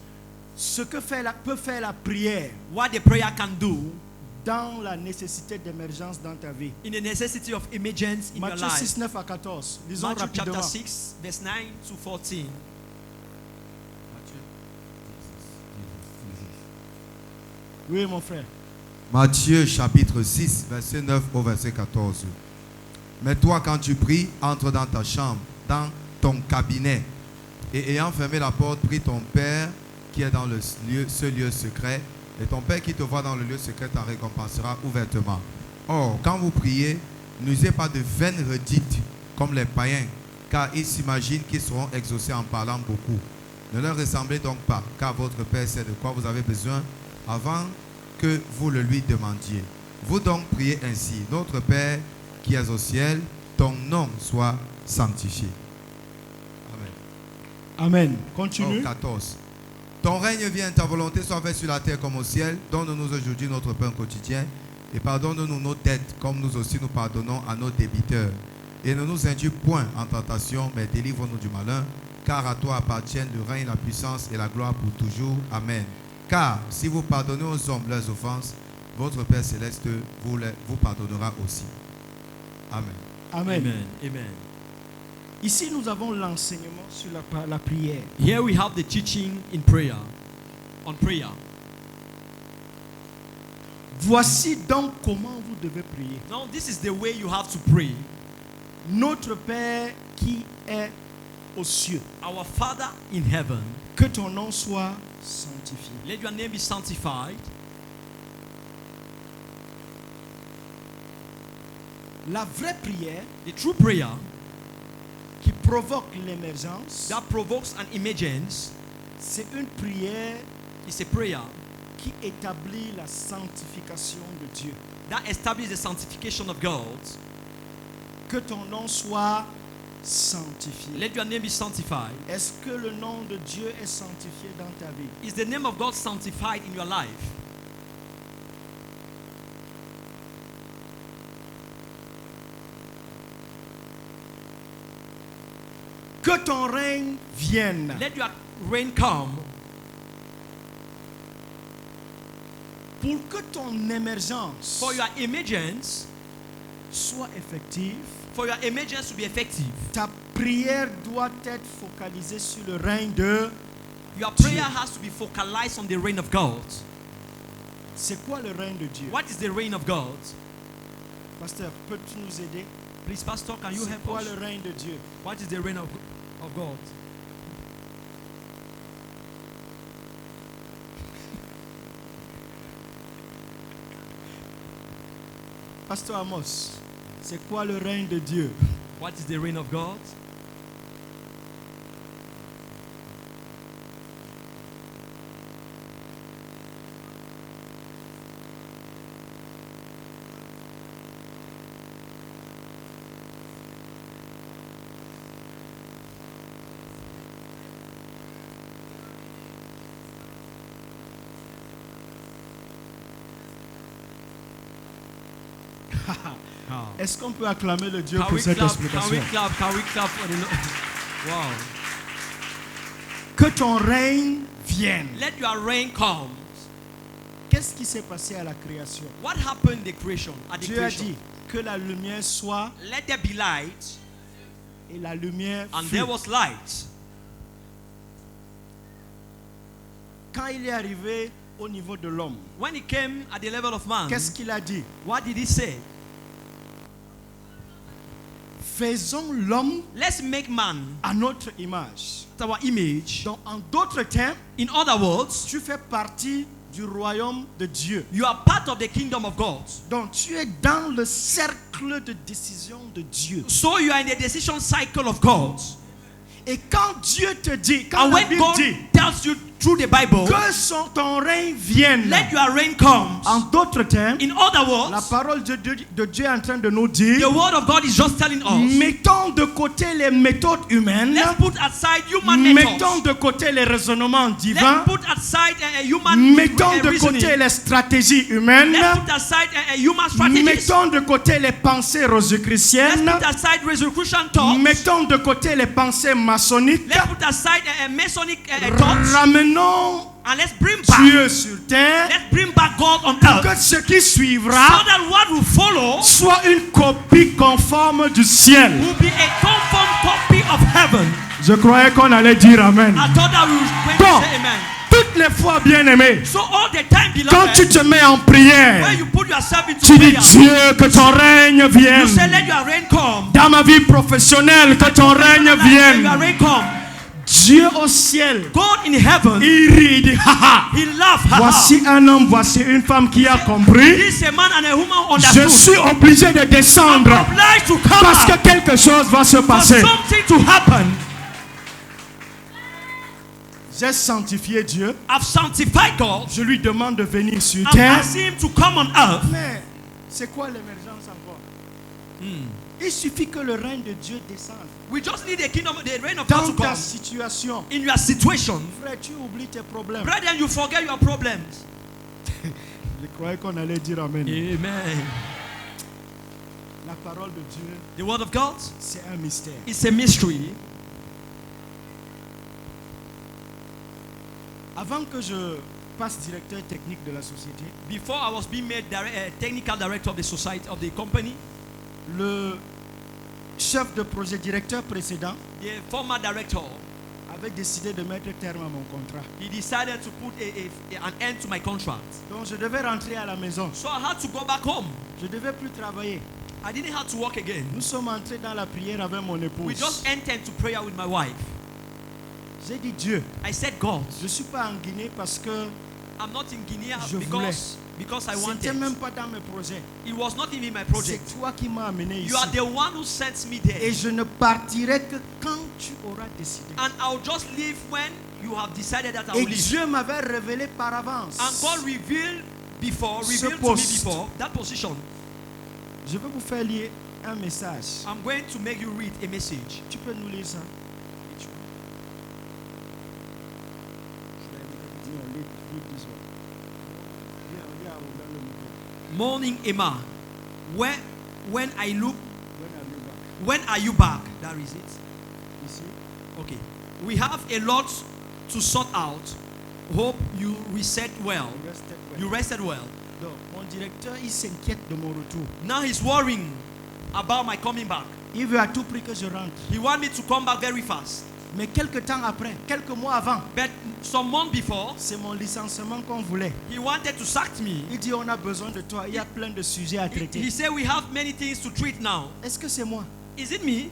Ce que peut faire la prière What the prayer can do dans la nécessité d'émergence dans ta vie. in the necessity of emergence in your Matthieu life. 6, 9 à 14. Lisons Matthew rapidement. chapter 6 verse 9 to 14. Oui, mon frère. Matthieu chapitre 6, verset 9 au verset 14. Mais toi, quand tu pries, entre dans ta chambre, dans ton cabinet, et ayant fermé la porte, prie ton Père qui est dans ce lieu secret, et ton Père qui te voit dans le lieu secret t'en récompensera ouvertement. Or, quand vous priez, n'usez pas de vaines redites comme les païens, car ils s'imaginent qu'ils seront exaucés en parlant beaucoup. Ne leur ressemblez donc pas, car votre Père sait de quoi vous avez besoin avant que vous le lui demandiez. Vous donc priez ainsi: Notre Père qui es au ciel, ton nom soit sanctifié. Amen. Amen. Continue. Oh, 14. Ton règne vienne, ta volonté soit faite sur la terre comme au ciel. Donne-nous aujourd'hui notre pain quotidien et pardonne-nous nos dettes comme nous aussi nous pardonnons à nos débiteurs. Et ne nous induis point en tentation, mais délivre-nous du malin, car à toi appartiennent le règne, la puissance et la gloire pour toujours. Amen. Car si vous pardonnez aux hommes leurs offenses, votre Père céleste vous pardonnera aussi. Amen. Amen. Amen. Amen. Ici, nous avons l'enseignement sur la prière. Here we have the teaching in prayer, on prayer. Voici donc comment vous devez prier. Now this is the way you have to pray. Notre Père qui est aux cieux, Our Father in heaven, que ton nom soit sanctifié. let your name be sanctified. La vraie prière The true prayer qui provoque l'émergence, that provokes an emergence c'est une prière is a prayer qui établit la sanctification de Dieu. that establishes the sanctification of God. Que ton nom soit sanctifié. Let your name be sanctified. Est-ce que le nom de Dieu est sanctifié dans ta vie? Is the name of God sanctified in your life? Que ton règne vienne. Let your reign come Pour que ton émergence for your emergence, soit effective, for your emergence to be effective. ta prière doit être focalisée sur le règne de... Your prayer has to be focalized on the reign of God. C'est quoi le règne de Dieu? What is the reign of God? Pasteur, peux-tu nous aider? Please, Pastor, can you C'est help quoi us? le règne de Dieu? What is the reign of God? Pasteur Amos, c'est quoi le règne de Dieu? What is the reign of God? Est-ce qu'on peut acclamer le Dieu Can pour we cette clap? Can explication? we clap? Can we clap for the Lord? Wow. Que ton règne vienne. Let your reign come. Qu'est-ce qui s'est passé à la création? What happened in the creation? At the Dieu a creation? dit que la lumière soit Let there be light, et la lumière and fut. there was light. Quand il est arrivé au niveau de l'homme, When he came at the level of man, qu'est-ce qu'il a dit? what did he say? Faisons l'homme Let's make man à notre image. our image. Donc, en d'autres termes, In other words, tu fais partie du royaume de Dieu. you are part of the kingdom of God. Donc, tu es dans le cercle de décision de Dieu. So you are in the decision cycle of God. Et quand Dieu te dit, quand And la when Bible God dit tells you through the Bible, que ton règne vienne, let your reign come. en d'autres termes, In other la words, parole de Dieu est en train de nous dire, the word of God is just telling us, mettons de côté les méthodes humaines, let's put aside human mettons methods. de côté les raisonnements divins, Let's put aside human mettons de reasoning. côté les stratégies humaines, Let's put aside human strategies. mettons de côté les pensées Let's rosicruciennes, put aside resurrection thoughts. mettons de côté les pensées maçonniques, Let's put aside Masonic thoughts. ramenons And let's bring back, Dieu sur terre, let's bring back God on que earth. ce qui So suivra that what will follow soit une copie conforme du ciel. will be a conform copy of heaven. Je croyais qu'on allait dire Amen. I thought that we were going Bon. to say amen. Toutes les fois, bien-aimé, So all the time, quand tu beloved, te mets en when prière, you put yourself into tu dis prayer, Dieu, que ton règne you vienne. say, let your reign come. Dans ma vie professionnelle, que ton règne Let your vienne. reign come. Dieu au ciel, God in heaven, il rit, il dit, haha. he laughed. Voici un homme, voici une femme qui a compris. This a man and a woman Je understood. suis obligé de I'm descendre obliged to come parce que out quelque chose va se for passer. something to happen. J'ai sanctifié Dieu. I've sanctified God. Je lui demande de venir sur I'm terre. asking him to come on earth. Mais c'est quoi l'émergence encore? Il suffit que le règne de Dieu descende. We just need the reign of God Dans to ta come. situation, In your situation, frère, tu oublies tes problèmes. brethren, you forget your problems. Je croyais qu'on allait dire Amen. Amen. La parole de Dieu, The word of God c'est un mystère. is a mystery. Avant que je passe directeur technique de la société, Before I was being made technical director of the society, of the company, le chef de projet directeur précédent the former director, avait décidé de mettre terme à mon contrat. he decided to put an end to my contract. Donc je devais rentrer à la maison. So I had to go back home. Je ne devais plus travailler. I didn't have to work again. Nous sommes entrés dans la prière avec mon We épouse. just entered to prayer with my wife. J'ai dit Dieu, I said, God, je ne suis pas en Guinée parce que I'm not in Guinea Je because I ce n'était wanted. même pas dans mes projets. It was not even my C'est project. toi qui m'as amené ici. You are the one who sent me there. Et je ne partirai que quand tu auras décidé. And I'll just leave when you have decided that I Et will leave. Dieu m'avait révélé par avance. And God revealed Ce to me poste. before that position. Je vais vous faire lire un message. I'm going to make you read a message. Tu peux nous lire ça? Morning, Emma. When are you back? That is it. Okay. We have a lot to sort out. Hope you reset well. You rested well. Donc, mon directeur, il s'inquiète de mon retour. Now he's worrying about my coming back. Il veut à tout prix que je rentre. He wants me to come back very fast. Mais quelques temps après, quelques mois avant, But some month before, c'est mon licenciement qu'on voulait. he wanted to sack me. Il dit on a besoin de toi. Il y a plein de sujets à He traiter. said we have many things to treat now. Est-ce que c'est moi? Is it me?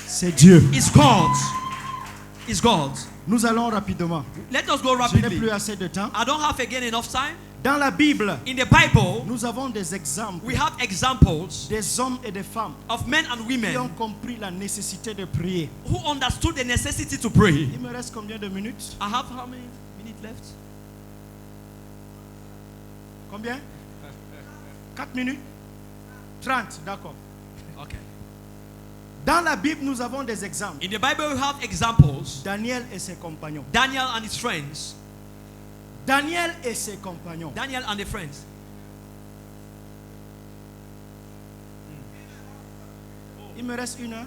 C'est Dieu. It's God. It's God. Nous allons rapidement. Let us go Je n'ai rapidly. plus assez de temps. I don't have again enough time. Dans la Bible, In the Bible, nous avons des exemples we have examples des hommes et des femmes of men and qui ont women compris la nécessité de prier. who understood the necessity to pray. Il me reste combien de minutes? I have how many minutes left? Combien? 4 minutes? 30, d'accord. Okay. Dans la Bible, nous avons des exemples. In the Bible, we have examples. Daniel et ses compagnons. Daniel and his friends. Daniel et ses compagnons. Daniel and the friends. Il me reste 1 heure.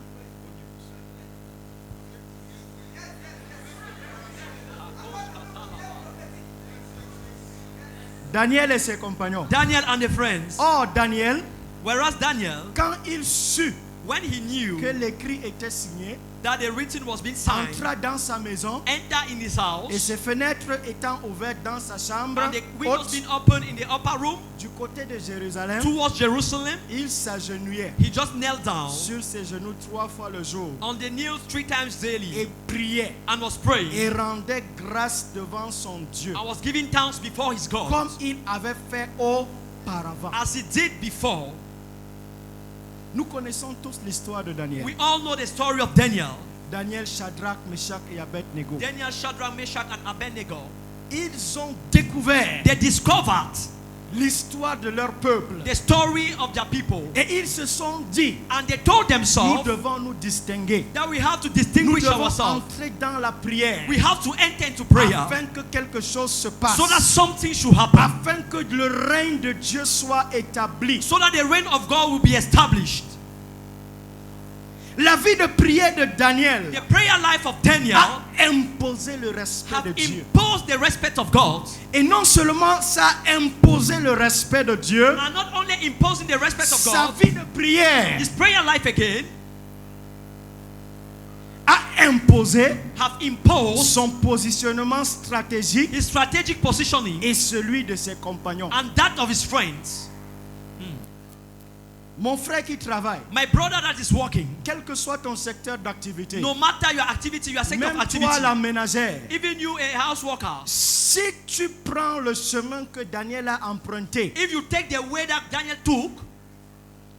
Daniel et ses compagnons. Daniel and the friends. Or, Daniel, Whereas Daniel, quand il sut when he knew que l'écrit était signé, that the written was being signed, entra dans sa maison enter in his et house, ses fenêtres étant ouvertes dans sa chambre and the windows haute being opened in the upper room du côté de Jérusalem, towards Jerusalem, il s'agenouillait he just knelt down sur ses genoux 3 fois le jour on the knees 3 times daily et priait and was praying et rendait grâce devant son Dieu and was giving thanks before his God comme il avait fait auparavant. as he did before. Nous connaissons tous l'histoire de Daniel. We all know the story of Daniel. Daniel, Shadrach, Meshach et Abednego. Daniel, Shadrach, Meshach, and Abednego. Ils ont découvert They discovered l'histoire de leur peuple the story of their people, et ils se sont dit, and they told nous themselves devons nous distinguer. that we have to Nous distinguish devons ourselves. entrer dans la prière We have to enter into prayer afin que quelque chose se passe, so that something should happen, afin que le règne de Dieu soit établi. so that the reign of God will be established. La vie de prière de Daniel The prayer life of Daniel a imposé le respect have de Dieu. imposed the respect of God, Et non seulement ça a imposé le respect de Dieu, and not only imposing the respect of sa God, vie de prière his prayer life again a imposé have imposed son positionnement stratégique his strategic positioning et celui de ses compagnons. and that of his friends. Mon frère qui travaille, My brother that is working, quel que soit ton secteur d'activité, no matter your activity, your sector of même activity, toi la ménagère, even you a house worker, si tu prends le chemin que Daniel a emprunté, if you take the way that Daniel took,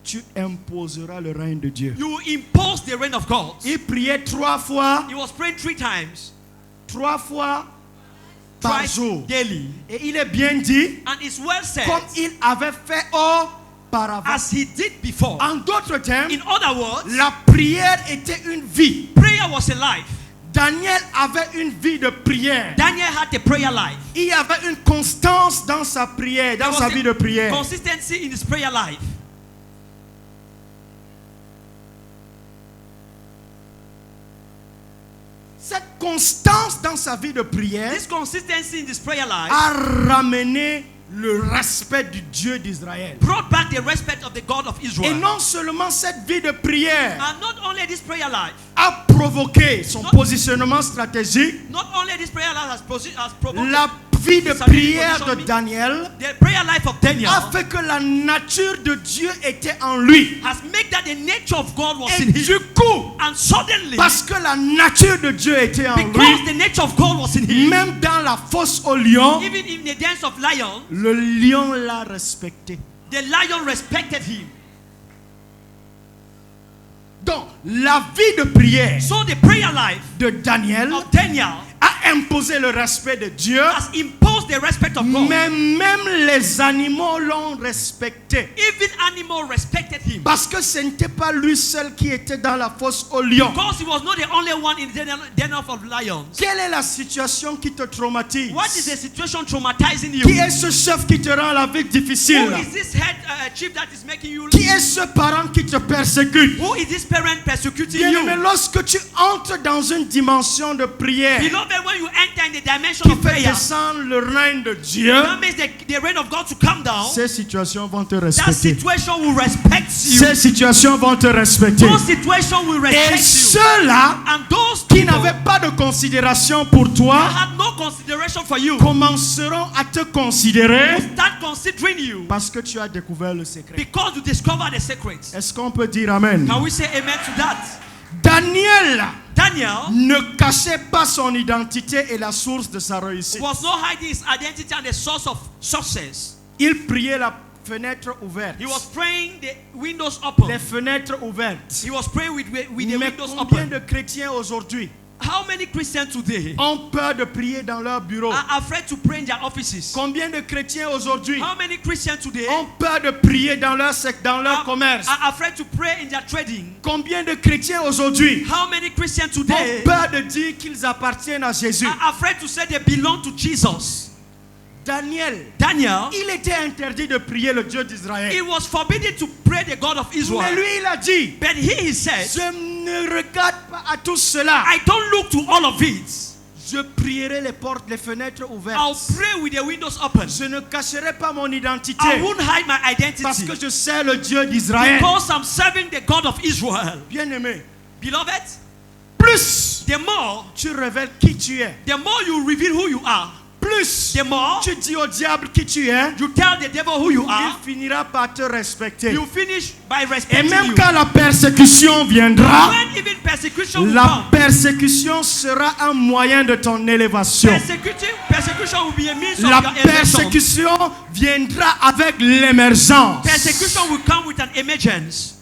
tu imposeras le règne de Dieu. you will impose the reign of God. Il priait 3 fois, He was praying 3 times, 3 fois par twice jour. daily, Et il est bien dit, and it's well said, comme il avait fait auparavant. as he did before. En d'autres termes, In other words, la prière était une vie. prayer was a life. Daniel avait une vie de prière. Daniel had a prayer life. Il y avait une constance dans sa prière, dans There sa was vie de a prière. consistency in his prayer life. Cette constance dans sa vie de prière This consistency in his prayer life a ramené le respect du Dieu d'Israël. brought back the respect of the God of Et Israel. non seulement cette vie de prière And not only this prayer life, a provoqué son positionnement stratégique, not only this prayer life has provoked la vie de prière de Daniel the prayer life of Daniel, a fait que la nature de Dieu était en lui. has made that the nature of God was Et in du him. coup, And suddenly, parce que la nature de Dieu était en because lui, the nature of God was in him, même dans la fosse au lion, even in the dance of lion, le lion l'a respecté. the lion respected him. Donc, la vie de prière So the prayer life de Daniel of Daniel a imposé le respect de Dieu, has imposed the respect of God. mais même les animaux l'ont respecté. Even animal respected him. Parce que ce n'était pas lui seul qui était dans la fosse au lion. Because he was not the only one in the den of lions. Quelle est la situation qui te traumatise? What is the situation traumatizing you? Qui est ce chef qui te rend la vie difficile? Who is this head chief that is making you Qui est ce parent qui te persécute? Who is this parent persecuting Bien-aimé, you? lorsque tu entres dans une dimension de prière Beloved, when you enter in the dimension qui of fait prayer, descendre le règne de Dieu, that means the reign of God to come down. ces situations vont te That respecter. situation will respect you. Ces situations vont te respecter. Those situations will Et respect you. ceux-là And those qui people n'avaient pas de considération pour toi had no consideration for you commenceront à te considérer start considering you parce que tu as découvert le secret. because you discover the secrets. Est-ce qu'on peut dire Amen? Can we say amen to that? Daniel Daniel ne cachait pas son identité et la source de sa réussite. was not hiding his identity and the source of success. Il priait la fenêtre ouverte. He was praying the windows Les open. fenêtres ouvertes. He was praying with the Mais windows combien open. de chrétiens aujourd'hui How many Christians today ont peur de prier dans leur bureau? are afraid to pray in their offices? Combien de chrétiens aujourd'hui How many Christians today ont peur de prier dans dans leur commerce? are afraid to pray in their trading? Combien de chrétiens aujourd'hui How many Christians ont today peur de dire qu'ils appartiennent à Jésus? are afraid to say they belong to Jesus? Daniel Daniel, il était interdit de prier le Dieu d'Israël. it was forbidden to pray the God of Mais Israel. lui, il a dit, But he said, je ne regarde pas à tout cela. I don't look to all of it. Je prierai les portes, les fenêtres ouvertes. I'll pray with the windows open. Je ne cacherai pas mon identité. I won't hide my Parce identity que je sais le Dieu d'Israël. because I'm serving the God of Israel. Bien-aimé, Beloved, plus the more tu révèles qui tu es, you reveal who you are, plus the more tu dis au diable qui tu es, you tell the devil who you il are, finira par te respecter. you finish by Et respecting même you. quand la persécution viendra, When even persecution will la come, persécution sera un moyen de ton élévation. persecution will be a means of La your elevation. persécution viendra avec l'émergence. Persecution will come with an emergence.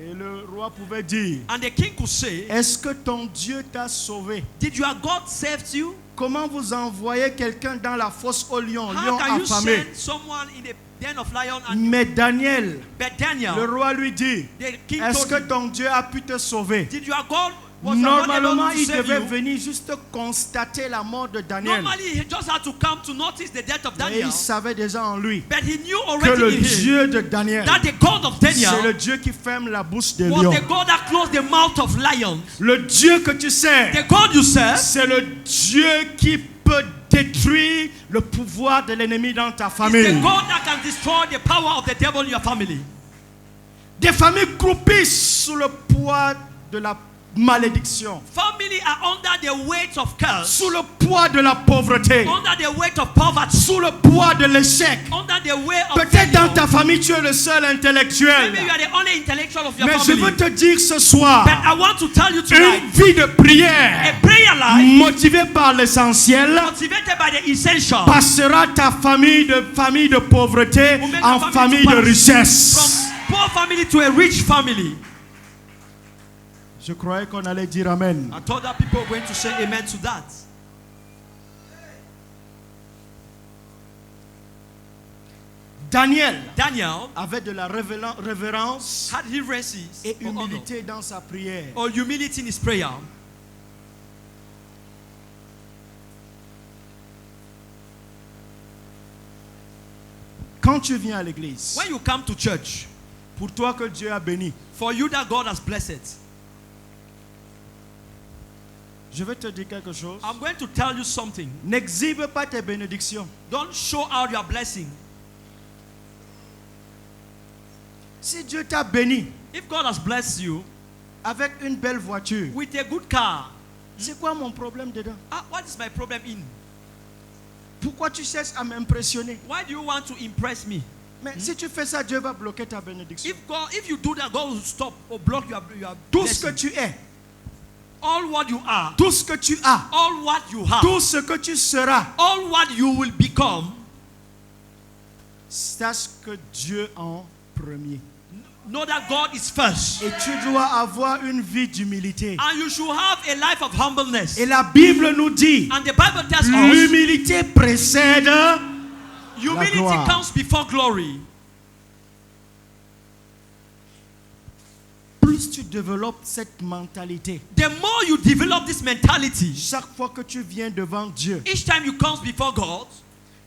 Et le roi pouvait dire, And the king could say, est-ce que ton Dieu t'a sauvé? did your God save you? Comment vous envoyez quelqu'un dans la fosse au lion, How lion can you affamé? send someone in the den of lion? And Mais Daniel, but le Daniel, roi lui dit, the king est-ce told que him, ton Dieu a pu te sauver? did your God was Normalement, able to il save devait you? venir juste constater la mort de Daniel. Normally, he just had to come to notice the death of Et Daniel. il savait déjà en lui But he knew que already le in him Dieu de Daniel, that the God of c'est Daniel le Dieu qui ferme la bouche des was lions. the God that closed the mouth of lions. Le Dieu que tu sais, The God you serve c'est le Dieu qui peut détruire le pouvoir de l'ennemi dans ta is the famille. God that can destroy the power of the devil in your family. Des familles croupissent sous le poids de la malédiction, Family are under the weight of curse, sous le poids de la pauvreté, under the weight of poverty, sous le poids de l'échec. under the weight of Peut-être dans failure. ta famille, tu es le seul intellectuel. Maybe you are the only intellectual of your Mais je family. veux te dire ce soir, But I want to tell you tonight, une vie de prière a prayer life motivée par l'essentiel motivated by the essential passera ta famille de pauvreté will make en your famille to de pass richesse. from poor family to a rich family. Je croyais qu'on allait dire Amen. I thought that people were going to say amen to that. Daniel Daniel avait de la révérence had reverences et or honor, humilité dans sa prière. or humility in his prayer. Quand tu viens à l'église, When you come to church, pour toi que Dieu a béni, for you that God has blessed, je vais te dire quelque chose. I'm going to tell you something. N'exhibe pas tes bénédictions. Don't show out your blessing. Si Dieu t'a béni If God has blessed you avec une belle voiture, with a good car, c'est quoi mon problème dedans? what is my problem in? Pourquoi tu cherches à m'impressionner? Why do you want to impress me? Mais si tu fais ça, Dieu va bloquer ta bénédiction. If you do that, God will stop or block your Tout ce que blessing. tu es, All what you are, tout ce que tu as, all what you have, tout ce que tu seras, all what you will become, sache que Dieu en premier. know that God is first. Et tu dois avoir une vie d'humilité. And you should have a life of humbleness. Et la Bible nous dit, And the Bible tells us l'humilité précède. humility gloire. comes before glory. Plus tu développes cette mentalité, The more you develop this mentality, chaque fois que tu viens devant Dieu, each time you come before God,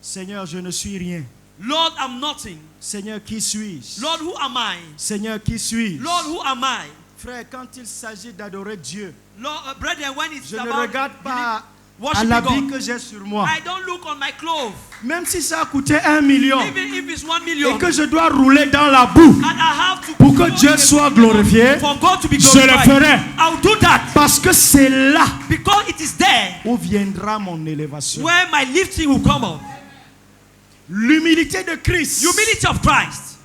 Seigneur, je ne suis rien. Lord, I'm nothing. Seigneur, qui suis-je? Lord, who am I? Seigneur, qui suis-je? Lord, who am I? Frère, quand il s'agit d'adorer Dieu, Lord, brethren, when it's je ne about regarde pas à worshiping l'habit God, que j'ai sur moi. I don't look on my clothes. Même si ça a coûté 1 million Even if it's 1 et million, que je dois rouler dans la boue and I have to pour que go Dieu in the soit middle glorifié, for God to be je le glorified, ferai. I'll do that Parce que c'est là because it is there où viendra mon élévation. where my lifting will come up. L'humilité de Christ Humility of Christ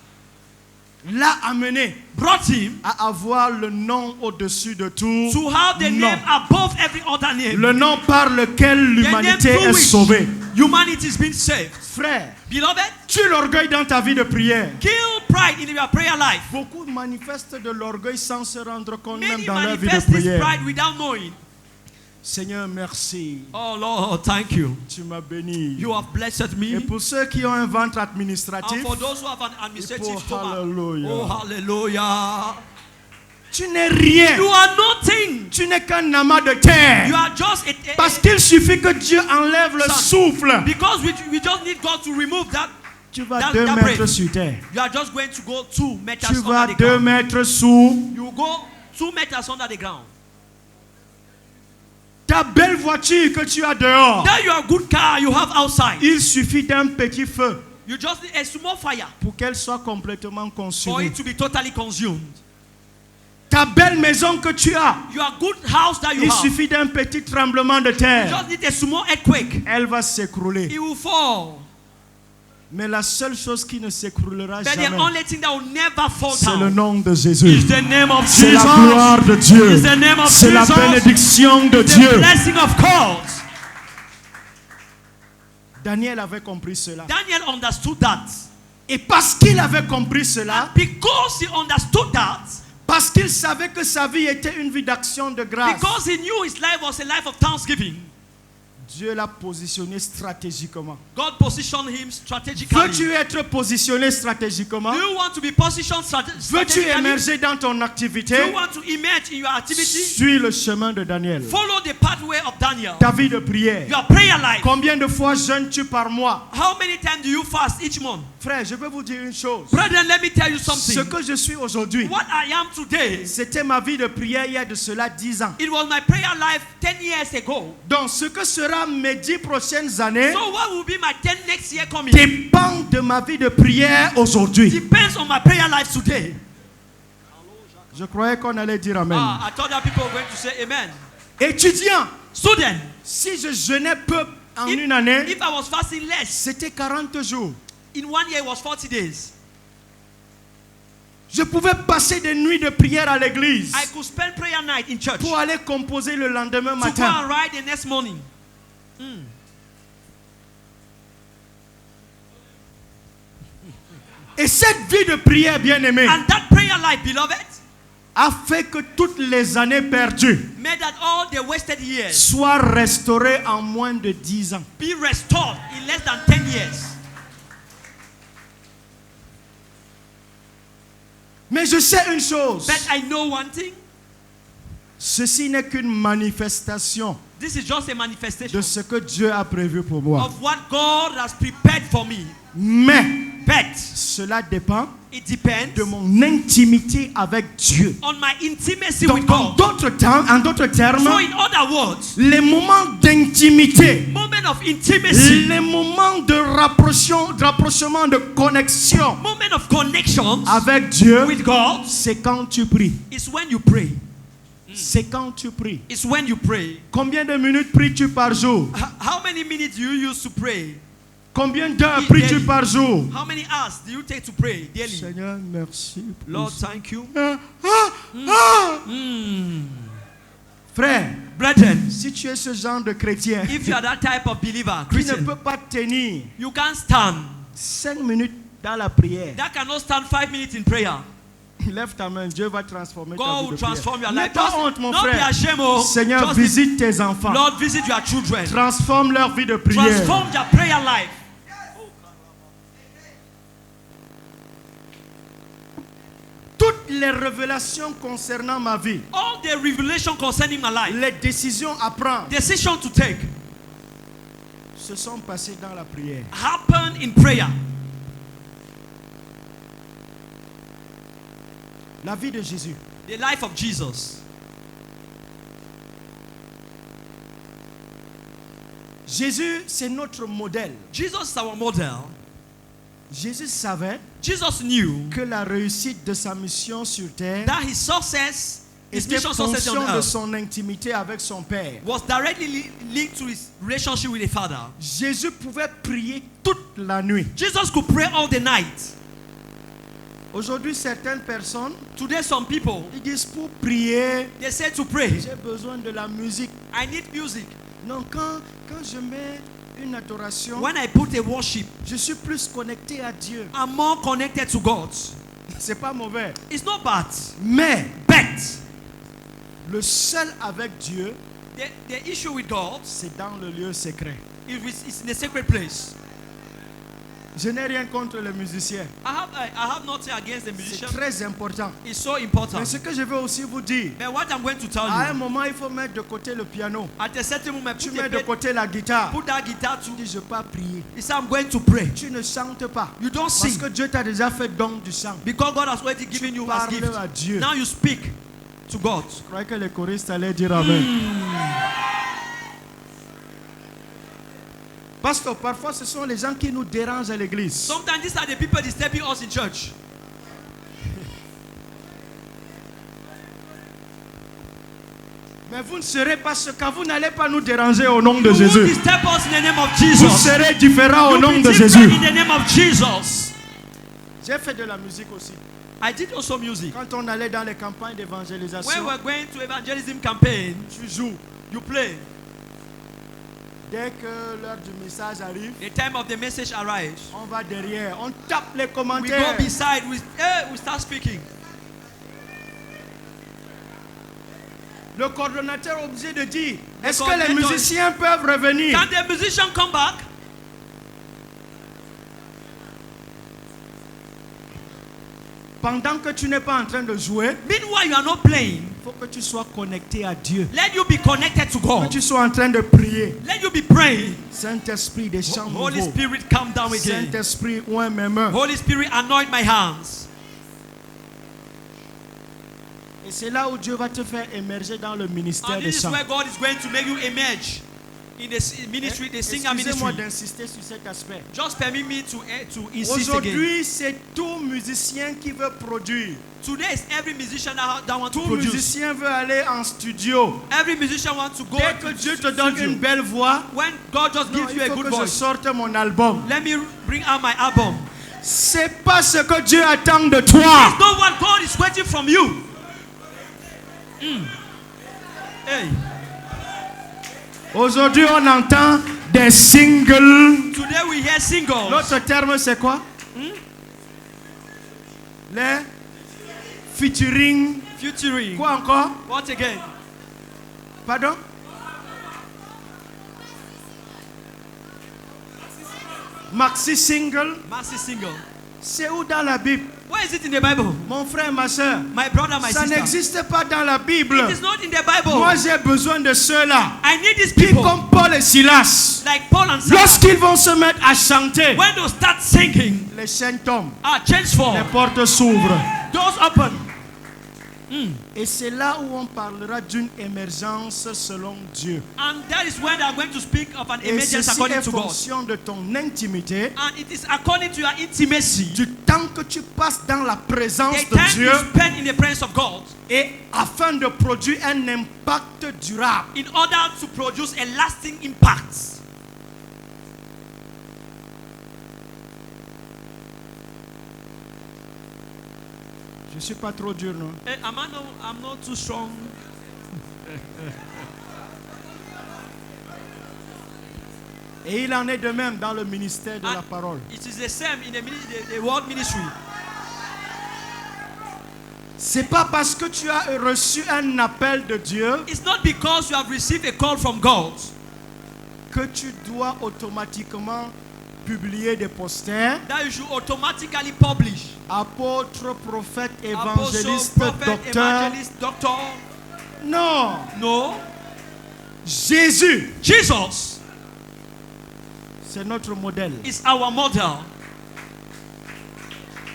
l'a amené brought him à avoir le nom au-dessus de tout to have the nom. name above every other name. Le nom par lequel The name l'humanité through est which sauvée. humanity is being saved. Frère, Beloved, tue l'orgueil dans ta vie de prière. kill pride in your prayer life. Beaucoup manifestent de l'orgueil sans se rendre compte même Many dans leur vie de manifest this prière. pride without knowing. Seigneur, merci. Oh Lord, thank you. Tu m'as béni. You have blessed Et me. pour ceux qui ont un ventre And administratif, for those who have an administrative stomach, Hallelujah. oh hallelujah. tu n'es rien. You are nothing. Tu n'es qu'un amas de terre. You are just Parce qu'il suffit que Dieu enlève le souffle. Because we just need God to remove that. Tu vas That 2 breath. mètres sur terre. You are just going to go 2 meters Tu vas under the 2 ground. mètres sous. You go 2 meters under the ground. Ta belle voiture que tu as dehors. Then your good car you have outside. Il suffit d'un petit feu You just need a small fire pour qu'elle soit complètement for consumée. it to be totally consumed. Ta belle maison que tu as. Your good house that you Il have. suffit d'un petit tremblement de You terre. just need a small earthquake. Elle va s'écrouler. It will fall. Mais la seule chose qui ne s'écroulera But the jamais, only thing that will never fall c'est le down nom de is Jésus. the name of C'est la Jesus. gloire de Dieu. It's the name of C'est la Jesus. bénédiction de The Dieu. blessing of God. Daniel avait compris cela. Daniel understood that. Et parce qu'il avait compris cela, Because he understood that, parce qu'il savait que sa vie était une vie d'action de grâce, because he knew his life was a life of thanksgiving, Dieu l'a positionné stratégiquement. God positioned him strategically. Veux-tu être positionné stratégiquement? Do you want to be positioned Veux-tu strategically? émerger dans ton Do activité? you want to emerge in your activity? Suis le chemin de Daniel. Follow the pathway of Daniel. Ta vie de prière. Your prayer life. Combien de fois jeûnes-tu par mois? How many times do you fast each month? Frère, je veux vous dire une chose. Brethren, let me tell you Ce something. que je suis aujourd'hui, What I am today, c'était ma vie de prière il y a de cela 10 ans. it was my prayer life 10 years ago. Donc ce que sera mes 10 prochaines années So what will be my 10 next year coming? dépend de ma vie de prière aujourd'hui. Depends on my prayer life today. Je croyais qu'on allait dire amen. I thought that people were going to say amen. Étudiant, Student, si je jeûnais peu en une année, if I was fasting less, c'était 40 jours. in 1 year it was 40 days. Je pouvais passer des nuits de prière à l'église I could spend prayer night in church pour aller composer le lendemain to go matin. and ride the next morning. Et cette vie de prière, bien aimée, And that prayer life, beloved, a fait que toutes les années perdues made that all the wasted years soient restaurées en moins de 10 ans. be restored in less than 10 years. Mais je sais une chose, But I know one thing. ceci n'est qu'une manifestation This is just a de manifestation ce que Dieu a prévu pour moi. of what God has prepared for me. Mais But cela dépend it depends de mon intimité avec Dieu. on my intimacy with Donc en God. d'autres termes, So in other words, les moments d'intimité, moment of intimacy, les moments de rapprochement, de connexion moment of connection avec Dieu, with God c'est quand tu pries. is when you pray. C'est quand tu pries. It's when you pray. Combien de minutes pries-tu par jour? How many minutes do you use to pray? Combien d'heures pries-tu par jour? How many hours do you take to pray daily? Seigneur, merci. pour Lord, ça. thank you. Frère, Brethren, si tu es ce genre de chrétien if you are that type of believer, qui ne Christian, peut pas tenir you can't stand. 5 minutes dans la prière, That cannot stand 5 minutes in prayer. lève ta main, Dieu va transformer ta God vie will de prière. transform your N'aie life. pas Just honte, mon don't be frère. ashamed. Oh. Seigneur, Just visite tes enfants. Lord, visit your children. Transforme leur vie de prière. Transform their prayer life. Toutes les révélations concernant ma vie, All the revelation concerning my life, les décisions à prendre, decision to take, se sont passées dans la prière. happen in prayer. La vie de Jésus. The life of Jesus. Jésus, c'est notre modèle. Jesus is our model. Jésus savait Jesus knew que la réussite de sa mission sur terre that his success, his était mission success on fonction de earth, son intimité avec son Père. was directly linked to his relationship with the Father. Jésus pouvait prier toute la nuit. Jesus could pray all the night. Aujourd'hui, certaines personnes, Today, some people, ils disent pour prier, they say to pray, j'ai besoin de la musique. I need music. Non, quand je mets une adoration, When I put a worship, je suis plus connecté à Dieu. I'm more connected to God. C'est pas mauvais. It's not bad. Mais But le seul avec Dieu, the issue with God c'est dans le lieu secret. is it's in a sacred place. Je n'ai rien contre les musiciens. I have nothing against the C'est musician. très important. It's so important. Mais ce que je veux aussi vous dire, But what I'm going to tell à un you, moment, il faut mettre de côté le piano. at a certain moment, Tu mets de côté la guitare. put that guitar Tu to. dis, je ne peux pas prier. He said, I'm going to pray. Tu ne chantes pas. You don't Parce sing que Dieu t'a déjà fait don du chant. because God has already given you as Parle gift. à Dieu. Now you speak to God. Je croyais que les choristes allaient dire Amen. Parce que parfois, ce sont les gens qui nous dérangent à l'église. Sometimes these are the people disturbing us in church. Mais vous ne serez pas ce car vous n'allez pas nous déranger au nom de You won't Jésus. disturb us in the name of Vous Jesus. serez différents au You nom be de different Jésus. in the name of Jesus. J'ai fait de la musique aussi. I did also music. Quand on allait dans les campagnes When d'évangélisation, we're going to evangelism campaign, tu joues. you play. Dès que l'heure du message arrive, The time of the message arrives. on va derrière, on tape les We commentaires. go beside, we start speaking. Le coordonnateur est obligé de dire, Le est-ce que les coordinateur- musiciens peuvent revenir? Can the musician come back? Pendant que tu n'es pas en train de jouer, Meanwhile, you are not playing. il faut que tu sois connecté à Dieu. Let you be connected to Que God. tu sois en train de prier. Let you be praying. Saint-Esprit, des chants Holy nouveaux. Spirit, come down again. Saint-Esprit, ouin mes mains. Holy Spirit, anoint my hands. Et c'est là où Dieu va te faire émerger dans le ministère And des this is chants. where God is going to make you emerge in the ministry, the singer Excusez-moi ministry. d'insister sur cet aspect. Just permit me to insist again. Aujourd'hui, c'est tout musicien qui veut produire. Today is every musician that wants to Tout produce. musicien veut aller en studio. Every musician wants to go Dès to que Dieu te studio. donne une belle voix, When God just non, gives you il a faut good que je voice, sorte mon album. let me bring out my album. C'est pas ce que Dieu attend de toi. It's not what God is waiting from you. Hey, Aujourd'hui, on entend des singles. today we hear singles. L'autre terme, c'est quoi? Les featuring. Featuring. Quoi encore? What again? Pardon? Maxi single. Maxi single. C'est où dans la Bible? Where is it in the Bible? Mon frère, ma soeur. My brother, my Ça sister. n'existe pas dans la Bible. It is not in the Bible. Moi, j'ai besoin de ceux-là. I need these Qui, people. comme Paul et Silas, Like Paul and Silas. lorsqu'ils vont se mettre à chanter, When they start singing, les chaînes tombent, chains fall. les portes s'ouvrent. Doors open. Et c'est là où on parlera d'une émergence selon Dieu. And that is when they are going to speak of an Et emergence ceci according est to God. fonction de ton intimité, And it is according to your intimacy. du temps que tu passes dans la présence The de time Dieu, you spend in the presence of God et afin de produire un impact durable. in order to produce a lasting impact. Je suis pas trop dur, non? Hey, I'm not too strong. Et il en est de même dans le ministère de la And parole. it is the same in the world ministry. C'est pas parce que tu as reçu un appel de Dieu It's not because you have received a call from God que tu dois automatiquement publier des posters. that you should automatically publish. Apôtre, prophète, Apostle, évangéliste, prophet, docteur. evangelist, doctor. Non, No. Jésus, Jesus c'est notre modèle. is our model.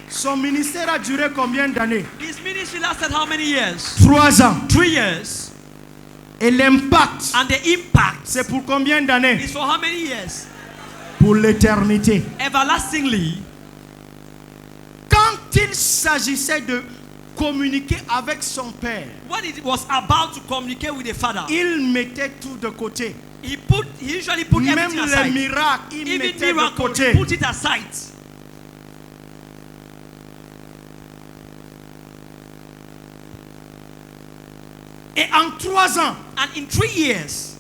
Son ministère a duré combien d'années? His ministry lasted how many years? 3 ans. 3 years. Et l'impact, And the impact c'est pour combien d'années? is for how many years? Pour l'éternité. Everlastingly. Quand il s'agissait de communiquer avec son Père, When it was about to communicate with the Father, il mettait tout de côté. he usually put Même everything les aside. miracles, il Even mettait de miracles, côté. he put it aside. Et en 3 ans, And in 3 years,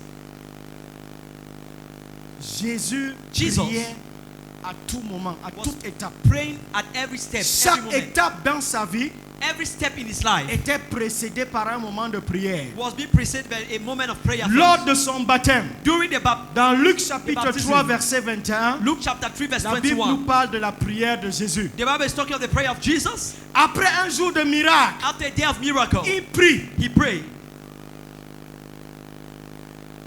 Jésus Jesus priait à tout moment, à Was toute étape. praying at every step, every Chaque moment. étape dans sa vie Every step in his life était précédée par un moment de prière. was being preceded by a moment of prayer. Lors first. de son baptême, During the baptism, dans Luc chapitre baptism. 3 verset 21, Luke chapter 3 verse la Bible 21. nous parle de la prière de Jésus. The Bible is talking of the prayer of Jesus. Après un jour de miracle, After a day of miracle, il prie. he prayed.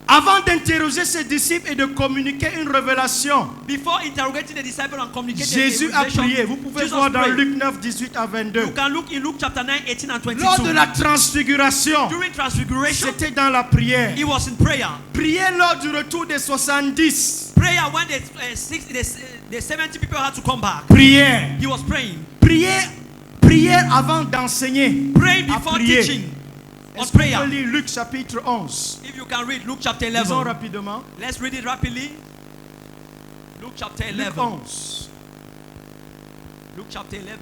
Avant d'interroger ses disciples et de communiquer une révélation, Before interrogating the disciple and communicating Jésus the a revelation, prié. Vous pouvez Jesus voir dans prayed. Luc 9, 18 à 22. You can look in Luke chapter 9, 18 and 22. Lors de la transfiguration, During transfiguration, c'était dans la prière. he was in prayer. Prier lors du retour des 70. Prayer when the 70 people had to come back. Prière. He was praying. Prière avant d'enseigner. Praying À before prier. teaching. On Est-ce qu'on prayer. peut lire Luc chapitre 11? If you can read Luke chapter Lisons 11. rapidement. Let's read it rapidly. Luke chapter Luc 11. 11, Luke chapter 11,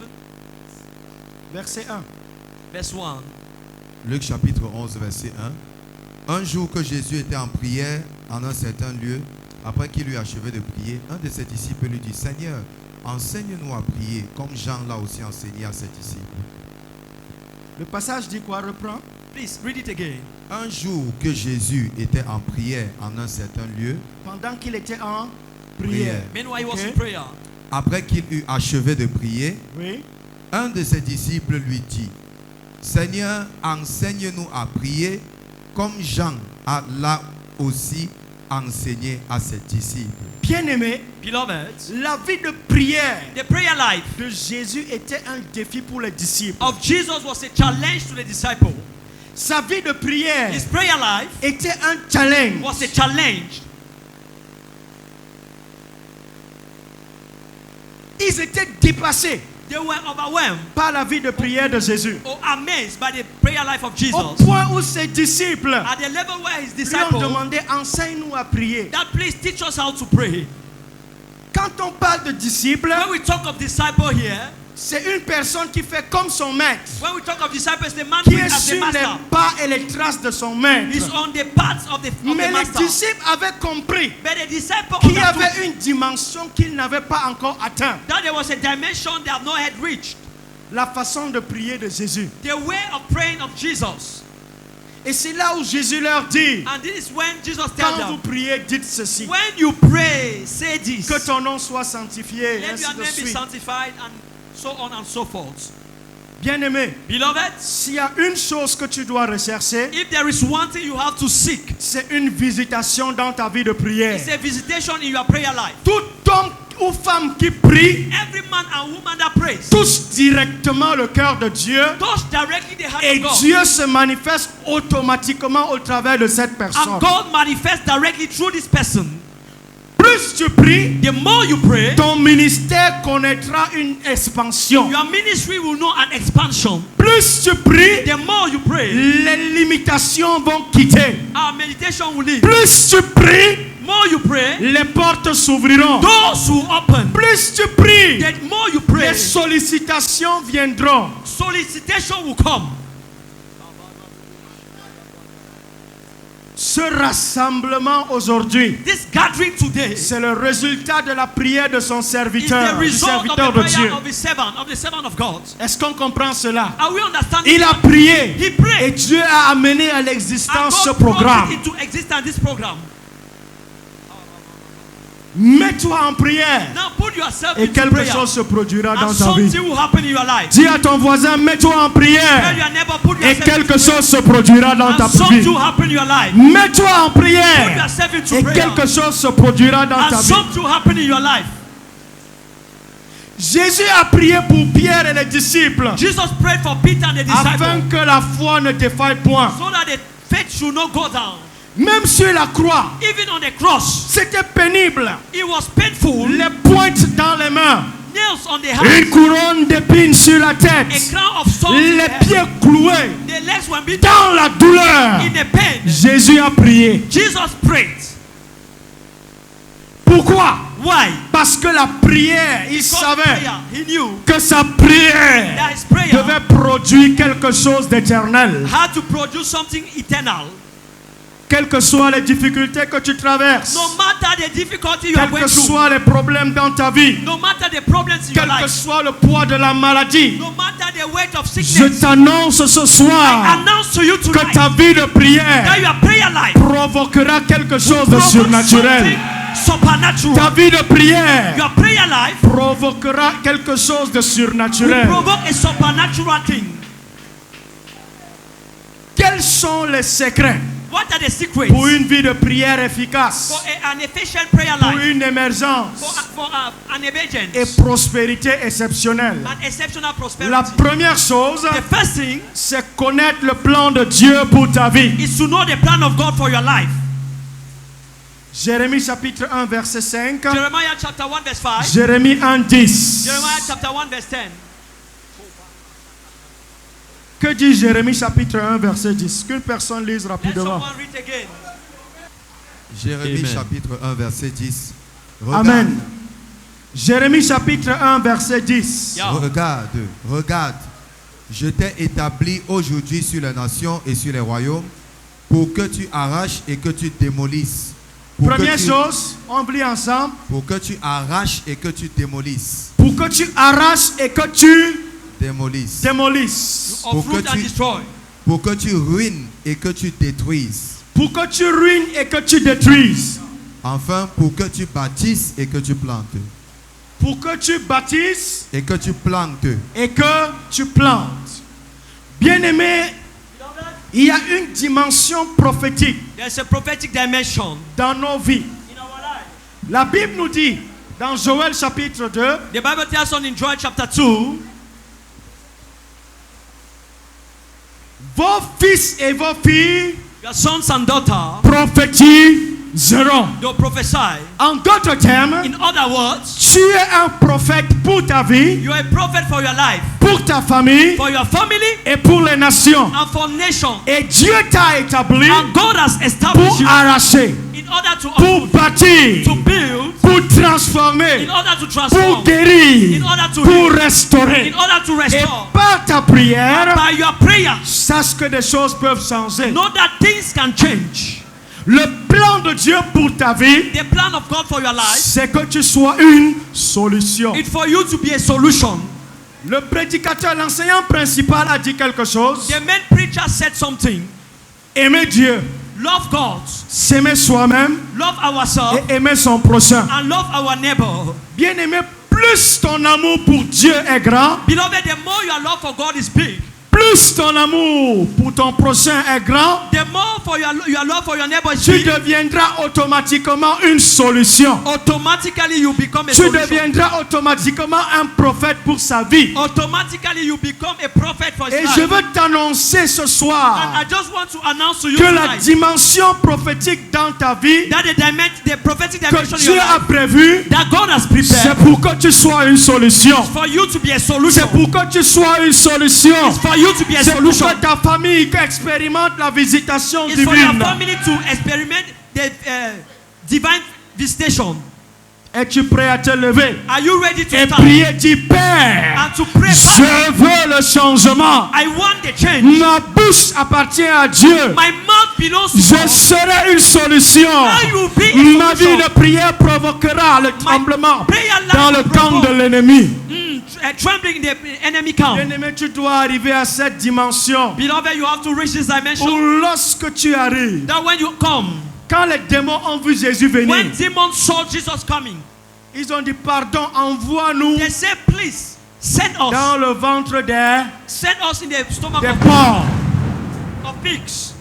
verset 1. verse 1. Luc chapitre 11, verset 1. Un jour que Jésus était en prière en un certain lieu, après qu'il eut achevé de prier, un de ses disciples lui dit, Seigneur, enseigne-nous à prier, comme Jean l'a aussi enseigné à ses disciples. Le passage dit quoi? Reprends. Please read it again. Un jour que Jésus était en prière en un certain lieu, Pendant qu'il était en prière. Meanwhile, he was Okay. in prayer. après qu'il eut achevé de prier, Oui. un de ses disciples lui dit, Seigneur, enseigne-nous à prier, comme Jean l'a aussi enseigné à ses disciples. Bien-aimé, Beloved, la vie de prière the prayer life de Jésus était un défi pour les disciples. of Jesus was a challenge to the disciple. Sa vie de prière His prayer life était un challenge. was a challenge. Ils étaient dépassés They were overwhelmed par la vie de prière de Jésus. or amazed by the prayer life of Au Jesus. point où ses disciples At the level where his lui ont disciples demandé, enseigne-nous à prier. that please teach us how to pray. Quand on parle de disciples, When we talk of disciple here, c'est une personne qui fait comme son maître, when we talk of disciples, the man qui who est is as the sur les master. pas et les traces de son maître. He's on the paths of the Mais les master. disciples avaient compris But the disciple qu'il y understood avait une dimension qu'ils n'avaient pas encore atteinte. that there was a dimension they have not yet reached. La façon de prier de Jésus. The way of praying of Jesus. Et c'est là où Jésus leur dit, And this is when Jesus tells quand vous them, priez, dites ceci. when you pray, say this. Que ton nom soit sanctifié, Let ainsi your de name be suite. sanctified and so on and so forth. Bien-aimé, Beloved, s'il y a une chose que tu dois rechercher, if there is one thing you have to seek, c'est une visitation dans ta vie de prière. it's a visitation in your prayer life. Tout homme ou femme qui prie Every man and woman that prays touche directement le cœur de Dieu touch directly the heart et of God. Dieu se manifeste automatiquement au travers de cette personne. And God manifests directly through this person. Plus tu pries, The more you pray, ton ministère connaîtra une expansion. your ministry will know an expansion. Plus tu pries, The more you pray, les limitations vont quitter. our meditation will lead. Plus tu pries, More you pray, les portes s'ouvriront. doors will open. Plus tu pries, The more you pray, les sollicitations viendront. solicitation will come. Ce rassemblement aujourd'hui, This gathering today is c'est le résultat de la prière de son the serviteur, du result of serviteur the de Dieu. prayer of the servant of God. Est-ce qu'on comprend cela? Are we understanding? Il a that? prié He prayed. et Dieu a amené à And l'existence ce God brought programme. it into existence this program. Mets-toi en prière Now put yourself et into quelque prayer. chose se produira dans And ta vie. something will happen in your life. Dis à ton voisin, mets-toi en Tell prière your neighbor, put et yourself quelque into prayer. chose se produira dans ta And something vie. will happen in your life. Mets-toi en Put prière yourself into et prayer. quelque chose se produira dans ta And vie. something will happen in your life. Jésus a prié pour Pierre et les disciples Jesus prayed for Peter and the afin disciples que la foi ne défaille point. so that the faith should not go down. Même sur la croix, Even on the cross, c'était pénible. it was painful. Les pointes dans les mains, Nails on the une hands, couronne d'épines sur la a tête, crown of thorns in the les head. pieds cloués The legs were beaten dans la douleur. in the pain. Jésus a prié. Jesus prayed. Pourquoi? Why? Parce que la prière, il Because savait prayer, he knew que sa prière that his prayer devait produire quelque chose d'éternel. had to produce something eternal. Quelles que soient les difficultés que tu traverses, No matter the difficulty you are quels going que through, soient les problèmes dans ta vie, no matter the problems in your quel que life, soit le poids de la maladie, no matter the weight of je sickness, t'annonce ce I soir announce to you que tonight ta vie de that prière your prayer life provoquera quelque chose de provoke surnaturel. something supernatural. Ta vie de prière Your prayer life provoquera quelque chose de will surnaturel. provoke a supernatural thing. Quels sont les secrets What are the secrets pour une vie de prière efficace, for an efficient prayer pour life, une émergence for an et emergence prospérité exceptionnelle? and exceptional La prosperity? première chose, The first thing c'est connaître le plan de Dieu pour ta vie. is to know the plan of God for your life. Jérémie chapitre 1 verset 5. Jeremiah chapter 1 verse 5. Jérémie 1 10. Jeremiah chapter 1 verse 10. Que dit Jérémie chapitre 1 verset 10? Qu'une personne lise Let rapidement. someone read again. Jérémie Amen. chapitre 1 verset 10. Amen. Jérémie chapitre 1 verset 10. Yeah. Regarde, je t'ai établi aujourd'hui sur les nations et sur les royaumes pour que tu arraches et que tu démolisses. Première chose, on lit ensemble. Pour que tu arraches et que tu démolisses. Pour que tu arraches et que tu Démolisses. démolisses. Pour que Uproot and tu- destroy. Pour que tu ruines et que tu détruises. Pour que tu ruines et que tu détruises. Enfin, pour que tu bâtisses et que tu plantes. Pour que tu bâtisses Et que tu plantes. et que tu plantes. Bien-aimé, il y a une dimension prophétique There's a prophetic dimension dans nos vies. in our life. La Bible nous dit dans Joël chapitre 2, The Bible tells us in Joel chapter 2, vos fils et vos filles your sons and daughters, prophétiseront. they'll prophesy. En d'autres termes, In other words, tu es un prophète pour ta vie, you're a prophet for your life, pour ta famille for your family, et pour les nations. and for nations. Et Dieu t'a établi And God has pour established you arracher, in order to pour uproot, bâtir, to build, pour in transformer, order to pour transform, guérir, in order to pour heal, restaurer. in order to Et restore. par ta prière, By your prayer, sache que des choses peuvent changer. know that things can change. Le plan de Dieu pour ta vie, The plan of God for your life c'est que tu sois une solution. is for you to be a solution. Le prédicateur, l'enseignant principal a dit quelque chose. The main preacher said something. Aimer Dieu, Love God, s'aimer soi-même love ourselves, et aimer son prochain. and love our neighbor. Bien aimé, plus ton amour pour Dieu est grand, Beloved, the more your love for God is big, plus ton amour pour ton prochain est grand, the more for your love for your neighbor is tu big, deviendras automatiquement une solution. automatically you become a Tu solution. deviendras automatiquement un prophète pour sa vie. Automatically you become a prophet for his Et life. je veux t'annoncer ce And soir I just want to announce to you que la tonight dimension prophétique dans ta vie that the prophetic que dimension in Dieu your a life prévue, that God has c'est prepared pour que tu sois une solution. for you to be a C'est solution. pour que tu sois une solution. It's for you to be a C'est pour solution. que ta famille expérimente la visitation It's for your divine. family to experiment the divine visitation. Es-tu prêt à te lever Are you ready to et stand prier, dis Père, and to pray? je veux le changement. I want the change. Ma bouche appartient à Dieu. My mouth belongs to Je God. serai une solution. I will be a Ma vie solution. de prière provoquera le tremblement prayer life dans le will camp provoke- de l'ennemi. Trembling in the enemy camp. Bien-aimé, tu dois arriver à cette dimension Beloved, you have to reach this dimension où lorsque tu arrives, that when you come, quand les démons ont vu Jésus venir, when demons saw Jesus coming, ils ont dit pardon, envoie-nous they say, please send us. dans le ventre Send us in the stomach des of porcs. pigs.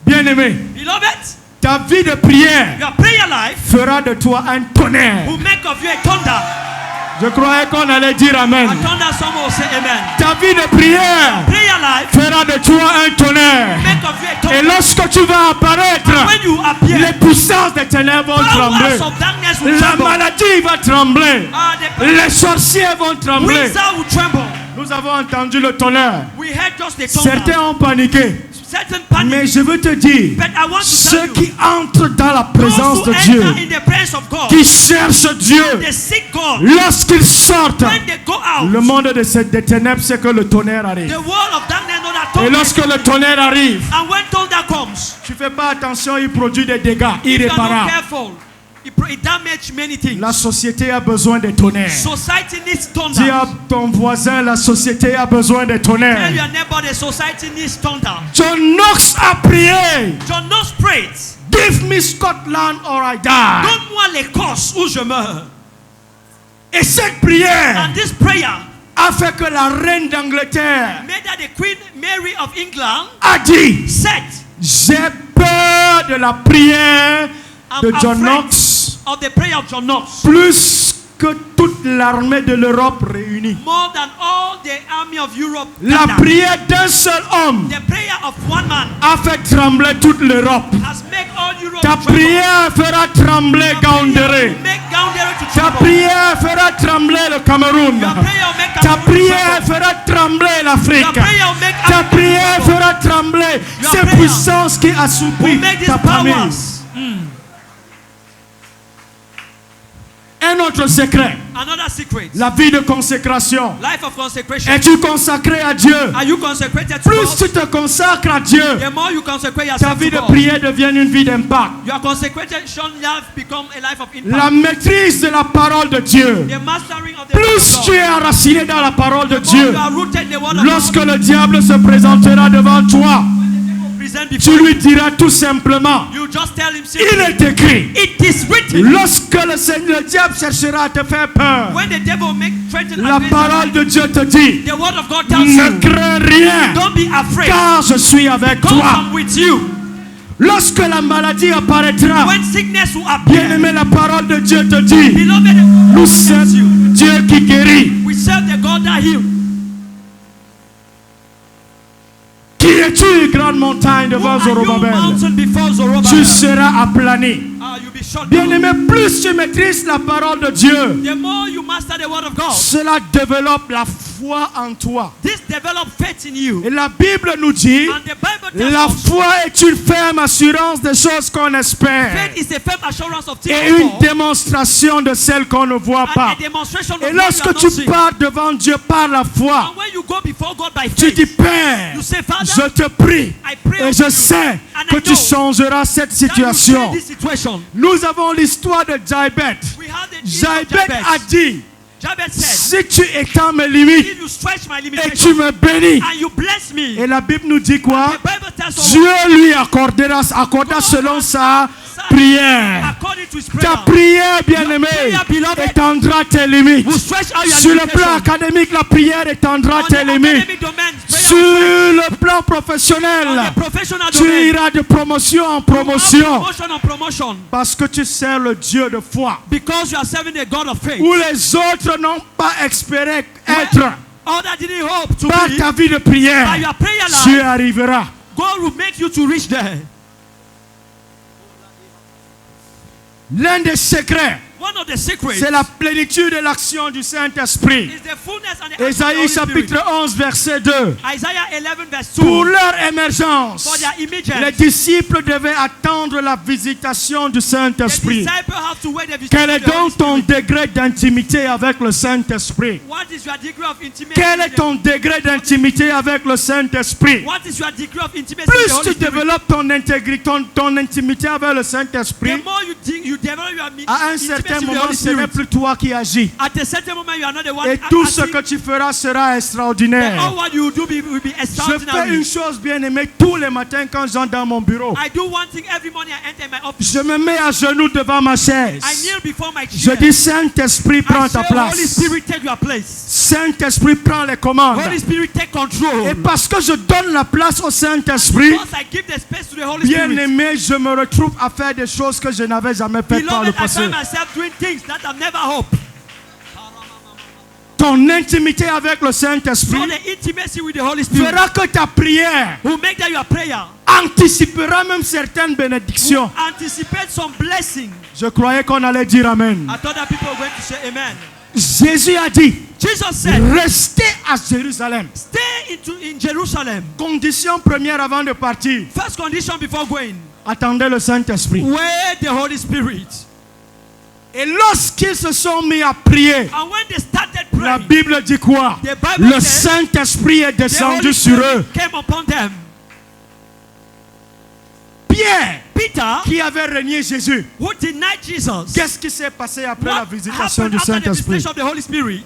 Bien-aimé, Beloved, ta vie de prière your prayer life fera de toi un tonnerre. will make of you a thunder. Je croyais qu'on allait dire Amen. A thunder, someone will say amen. Ta vie de prière Prayer life fera de toi un tonnerre. make of you a Et thunder. lorsque tu vas apparaître, And when you appear, les puissances des ténèbres vont trembler. powers of darkness will La tremble. maladie va trembler. The Les sorciers vont trembler. wizard will tremble. Nous avons entendu le tonnerre. We heard just the thunder. Certains ont paniqué. Certain panic. Mais je veux te dire, But I want to ceux tell you, qui entrent dans la those présence who de enter Dieu, in the presence of God, qui cherchent Dieu, they seek God. lorsqu'ils sortent, When they go out, le monde des ténèbres sait que le tonnerre arrive. the world of darkness know that Et lorsque le tonnerre arrive, And when thunder comes, tu fais pas attention, il produit des dégâts if you are not irréparables. careful, it damages many things. La société a besoin de tonnerre. Society needs thunder. Dis à ton voisin, la société a besoin de Tell tonnerre. your neighbor the society needs thunder. John Knox a prié. John Knox prayed, Give me Scotland or I die. donne-moi l'Écosse où je meurs. Et cette prière And this prayer a fait que la reine d'Angleterre made that the Queen Mary of England a dit, said, j'ai peur de la prière de I'm John afraid Knox of the prayer of John Knox plus que toute l'armée de l'Europe réunie. more than all the army of Europe. La gathered. prière d'un seul homme The prayer of one man a fait trembler toute l'Europe. has made all Europe Ta tremble. prière fera trembler Your prayer Gaoundéré. will make Gaoundéré to Ta tremble. prière fera trembler le Cameroun. Your prayer will make Ta Cameroon prière tremble. fera trembler Your l'Afrique. prayer will make Ta Africa prière tremble. fera trembler Your ces prayer puissances qui assoupissent Will make these ta famille. powers. Un autre secret, Another secret. la vie de consécration. Life of consecration. Es-tu consacré à Dieu? Are you consecrated to Plus God? tu te consacres à Dieu, The more you consecrate ta yourself vie to de God, prière devient une vie d'impact. your consecration life become a life of La impact. maîtrise de la parole de Dieu. The mastering of the Plus word of tu es God. enraciné dans la parole de The more Dieu, you are rooted in the word of lorsque God, le diable se présentera devant toi, present tu before lui you, diras tout simplement, you just tell him il simply, est écrit. it is written. Lorsque le diable cherchera à te faire peur, When the devil make threaten la against parole you, de Dieu te dit, the word of God tells ne you, crains rien, don't be afraid, car je suis avec because toi. I'm with you. Lorsque la maladie apparaîtra, When sickness will appear, bien-aimé, la parole de Dieu te dit, beloved, the nous word sommes tells you, Dieu qui guérit. we serve the God that heals. Qui es-tu, grande montagne Who devant are you, Zorobabel? mountain before Tu Zerubbabel? seras aplani. You'll be shut down. Bien-aimé, plus tu maîtrises la parole de Dieu, The more you master the word of God, cela développe la foi en toi. this develops faith in you. Et la Bible nous dit, And the Bible tells la us foi est une ferme assurance des choses qu'on espère faith is a firm assurance of things et hoped une for, démonstration de celles qu'on ne voit and pas. a demonstration of Et what you lorsque are tu not seeing. pars devant Dieu par la foi, And when you go before God by tu dis, faith, Père, you say, Father, je te prie I pray et unto je you, sais and que I tu know changeras cette that you situation. change this situation. Nous avons l'histoire de Jaibet. We have the Jaibet a dit, Jabez said, si tu étends mes limites if you stretch my et tu limitation me bénis, and you bless me, et la Bible nous dit quoi? the Bible tells us Dieu lui accorda selon sa prière. according to his Ta prayer, prière, bien-aimée, prayer, beloved, étendra tes limites. will stretch out your Sur le plan limitation. académique, la prière étendra On the tes limites. academic domain, prayer Sur will stretch. le plan On professionnel, the professional tu domain, iras de promotion en you have promotion promotion on promotion, parce que tu sers le Dieu de foi because you are serving the God of faith. où les autres n'ont pas espéré être. Others didn't hope to Par be, ta vie de by prière, your prayer tu life, arriveras. God will make you to reach there. L'un des secrets, One of the secrets c'est la plénitude et l'action du Saint-Esprit. is the fullness and the action of the Ésaïe Holy Spirit. chapitre 11, verset 2. Isaiah 11 verse 2. Pour leur émergence, For their les immediate, disciples devaient attendre la visitation du the Saint-Esprit. disciple have to wait the Quel visitation est of the Holy donc ton Spirit. degré d'intimité avec le Saint-Esprit? What is your degree of intimacy? Quel est with the- ton degré d'intimité avec le Saint-Esprit? What is your degree of intimacy with the Plus Holy tu Spirit? développes ton intégrité, ton intimité avec le The Saint-Esprit, more you develop your à un intimacy certain with the moment, Holy ce n'est Spirit, plus toi qui agis. at a certain moment you are not the one Et tout ce acting, que tu feras sera and all extraordinaire. what you do will be Je fais extraordinary. une chose bien aimée tous les matins quand j'entre dans mon bureau. I do one thing every morning I enter my office. Je me mets à genoux devant ma chaise. I kneel before my Je chair. dis, Saint-Esprit, prends I say, ta place. Holy Spirit, take your place. Saint-Esprit, prends les commandes. Holy Spirit, take control. Et parce que je donne la place au Saint-Esprit, Because I give the space to the Holy bien Spirit. aimé, je me retrouve à faire des choses que je n'avais jamais faites par le Beloved, I passé. find myself doing things that I've never hoped. Ton intimité avec le So Saint-Esprit the intimacy with the Holy Spirit fera que ta prière will make that your prayer anticipera même certaines bénédictions. anticipate some blessing. Je croyais qu'on allait dire Amen. I thought that people were going to say amen. Jésus a dit, Jesus said, restez à Jérusalem. stay in Jerusalem. Condition première avant de partir, First condition before going, attendez le Saint-Esprit. wait the Holy Spirit. Et lorsqu'ils se sont mis à prier, And when they started la praying, Bible dit quoi? The Bible Le says, Saint-Esprit est the descendu Holy sur Spirit eux. came upon them. Pierre, Peter, qui avait régné Jésus, who denied Jesus, qu'est-ce qui s'est passé après la what visitation happened du after the Saint-Esprit? visitation of the Holy Spirit?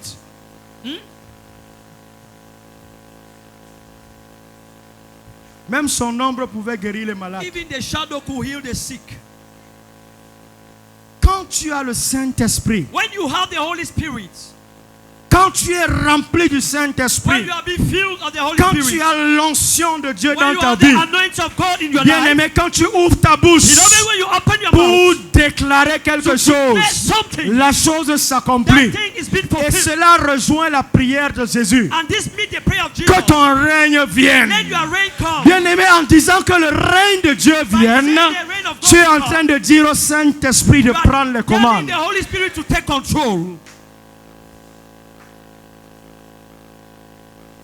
Même son ombre pouvait guérir les malades. Even the shadow could heal the sick. Quand tu as le Saint-Esprit, When you have the Holy Spirit, quand tu es rempli du when Saint-Esprit, you are being filled of the Holy quand tu Spirit, as l'onction de Dieu when dans you ta have the vie, anointing of God in your bien life, aimé, quand tu ouvres ta bouche you know when you open your pour mouth déclarer quelque to chose, declare something, la chose that s'accomplit. thing is being Et fulfilled. cela rejoint la prière de Jésus. And this means the prayer of Jesus. Que ton règne vienne. Let your reign come. Bien aimé, en disant que le règne de Dieu By vienne, saying the reign of God tu es en come, train de dire au Saint-Esprit de you are prendre les telling commandes. the Holy Spirit to take control.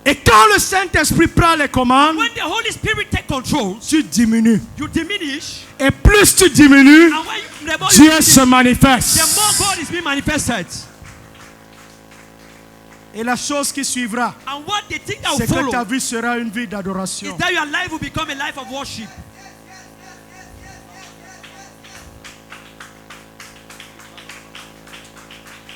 Et quand le Saint-Esprit prend les commandes, When the Holy Spirit take control, tu diminues. you diminish. Et plus tu diminues, And when the more you Dieu diminish, se the manifeste. more God is being manifested. Et la chose qui suivra, And what the thing that will c'est que follow ta vie sera une vie is d'adoration. that your life will become a life of worship.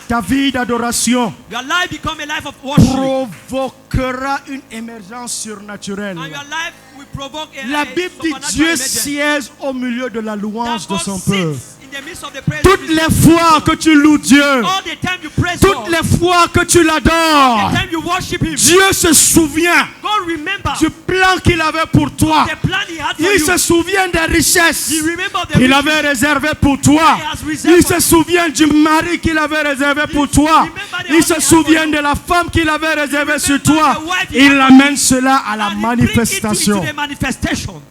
Ta vie d'adoration Your life become a life of worship. provoquera une émergence surnaturelle. And your life will provoke a La a Bible dit supernatural Dieu emergence. siège au milieu de la louange That de God son peuple. sits in the midst of the praise Toutes of his les people. fois que tu loues Dieu, All the time you praise toutes God, les fois que tu l'adores, the time you worship Him, Dieu se souvient God remember du plan qu'il avait pour toi. the plan He had for Il you. se souvient des richesses He remember the qu'il riches avait réservées pour toi. Il se souvient du mari qu'il avait réservé pour toi. Il se souvient de la femme qu'il avait réservée sur toi. Il amène cela à la and He bring it manifestation. into the manifestation.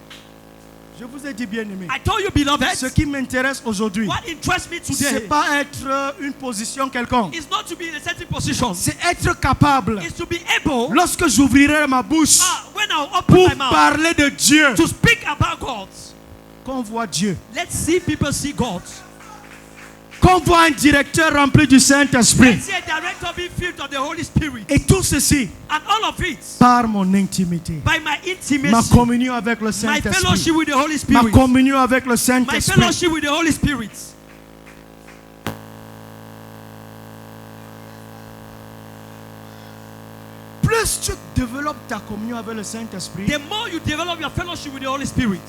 Je vous ai dit, bien aimé, I told you, beloved, ce qui m'intéresse aujourd'hui, what interests me ce today n'est pas être une position quelconque. is not to be in a certain position. C'est être capable, It's to be able, lorsque j'ouvrirai ma bouche when I open pour my mouth, parler de Dieu, to speak about God. qu'on voit Dieu, Let's see people see God. qu'on voit un directeur rempli du Saint-Esprit. Let's see a director being filled of the Holy Spirit. Et tout ceci And all of it par mon intimité, by my ma intimacy, communion avec le my Saint-Esprit, fellowship with the Holy ma Spirit, communion avec le my Saint-Esprit. fellowship with the Holy Spirit. Plus tu développes ta communion avec le Saint-Esprit, The more you develop your fellowship with the Holy Spirit,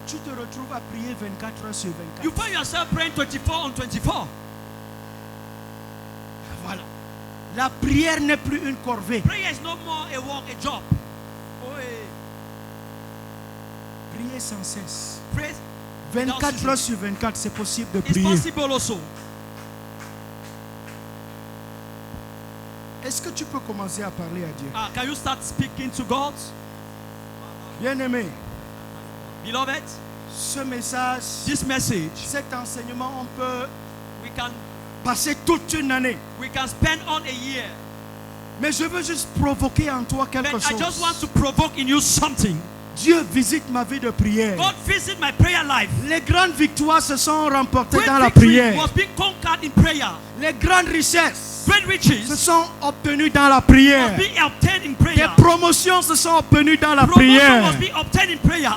tu te retrouves à prier 24 heures sur 24. you find yourself praying 24 on 24. Voilà. La prière n'est plus une corvée. Prayer is no more a work, a job. Oh, Prier sans cesse. praise 24 heures sur 24, c'est possible de is prier. possible also. Est-ce que tu peux commencer à parler à Dieu? Can you start speaking to God? Bien-aimé, Beloved, ce message, this message, cet enseignement, on peut we can toute une année. spend on a year. Mais je veux juste provoquer en toi quelque But I just chose. want to provoke in you something. Dieu visite ma vie de prière. God visit my prayer life. Les grandes victoires se sont remportées Great dans la victory prière. was being conquered in prayer. Les grandes richesses Great se riches sont obtenues dans la was prière. being obtained in Des prayer. promotions se sont obtenues dans la Promotion prière. was being obtained in prayer.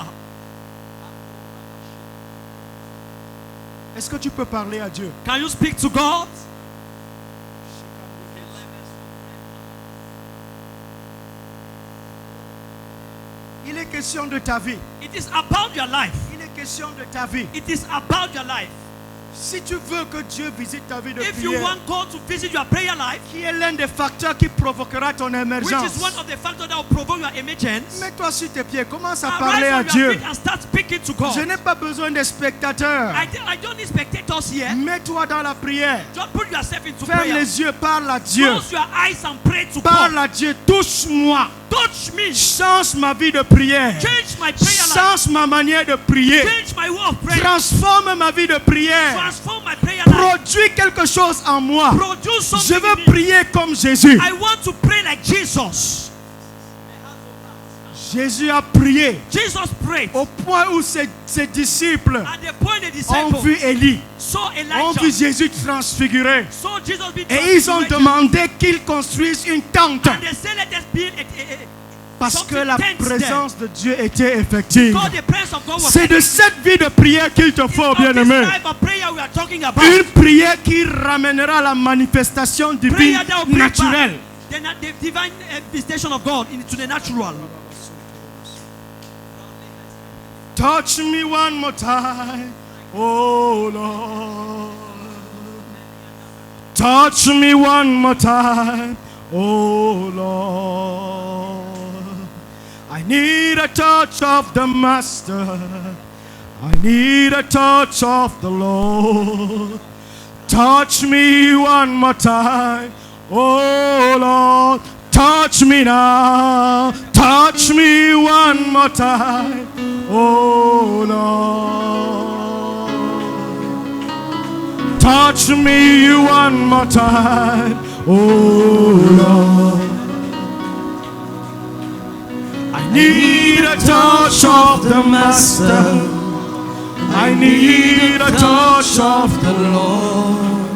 Est-ce que tu peux parler à Dieu? Can you speak to God? Il est question de ta vie. It is about your life. Il est question de ta vie. It is about your life. Si tu veux que Dieu visite ta vie de If you prière, want God to visit your prayer life, qui est l'un des facteurs qui provoquera ton which émergence, is one of the factors that will provoke your emergence, mets-toi sur tes pieds, commence à parler arise à on your Dieu. feet and start speaking to God. Je n'ai pas besoin des spectateurs. I don't need spectators here. Mets-toi dans la prière. Just put yourself into Ferme prayer. les yeux, parle à Dieu. Close your eyes and pray to Parle God. à Dieu, touche-moi. Touch me. Change ma vie de prière. Change my prayer life. Change ma manière de prier. Change my way of prayer. Transforme ma vie de prière. Transform my prayer life. Produis quelque chose en moi. Produce something Je veux in me. prier comme Jésus. I want to pray like Jesus. Jésus a prié Jesus prayed au point où ses disciples at the point the ont disciples vu Élie, saw ont vu Elijah, Jésus transfiguré. saw Jesus be Et ils ont transfigured. demandé qu'ils construisent une tente And they said, let us build parce que something la tense présence de Dieu était effective. God, the presence of God was C'est de cette vie de prière qu'il te faut, of this bien-aimé. type of prayer we are talking about. Une prière qui ramènera la manifestation divine Prayer that will bring naturelle. back the divine visitation of God into the natural. Touch me one more time, oh Lord. Touch me one more time, oh Lord. I need a touch of the Master. I need a touch of the Lord. Touch me one more time, oh Lord. Touch me now. Touch me one more time, oh Lord. Touch me one more time, oh Lord. I need a touch of the Master. I need a touch of the Lord.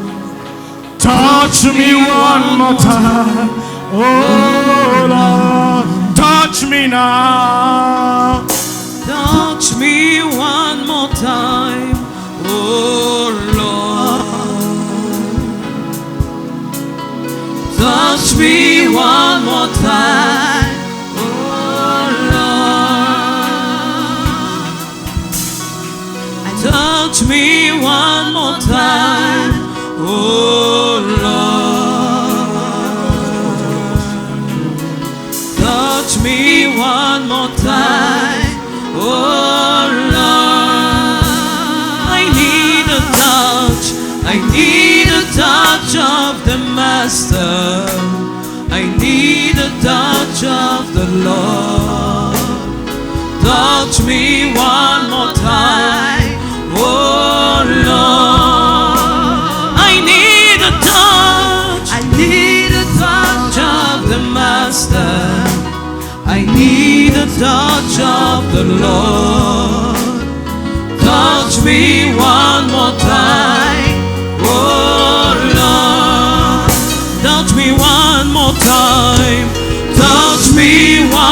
Touch me one more time, oh Lord. Touch me now. Touch me one more time, oh Lord. Touch me one more time, oh Lord. Touch me one more time, oh Lord. Touch me one more time, oh Lord. I need a touch. I need a touch of the Master. I need a touch of the Lord. Touch me one more time, oh Lord. I need a touch. I need a touch of the Master. I need a touch of the Lord. Touch me one more time, oh Lord. Touch me one more time. Touch me one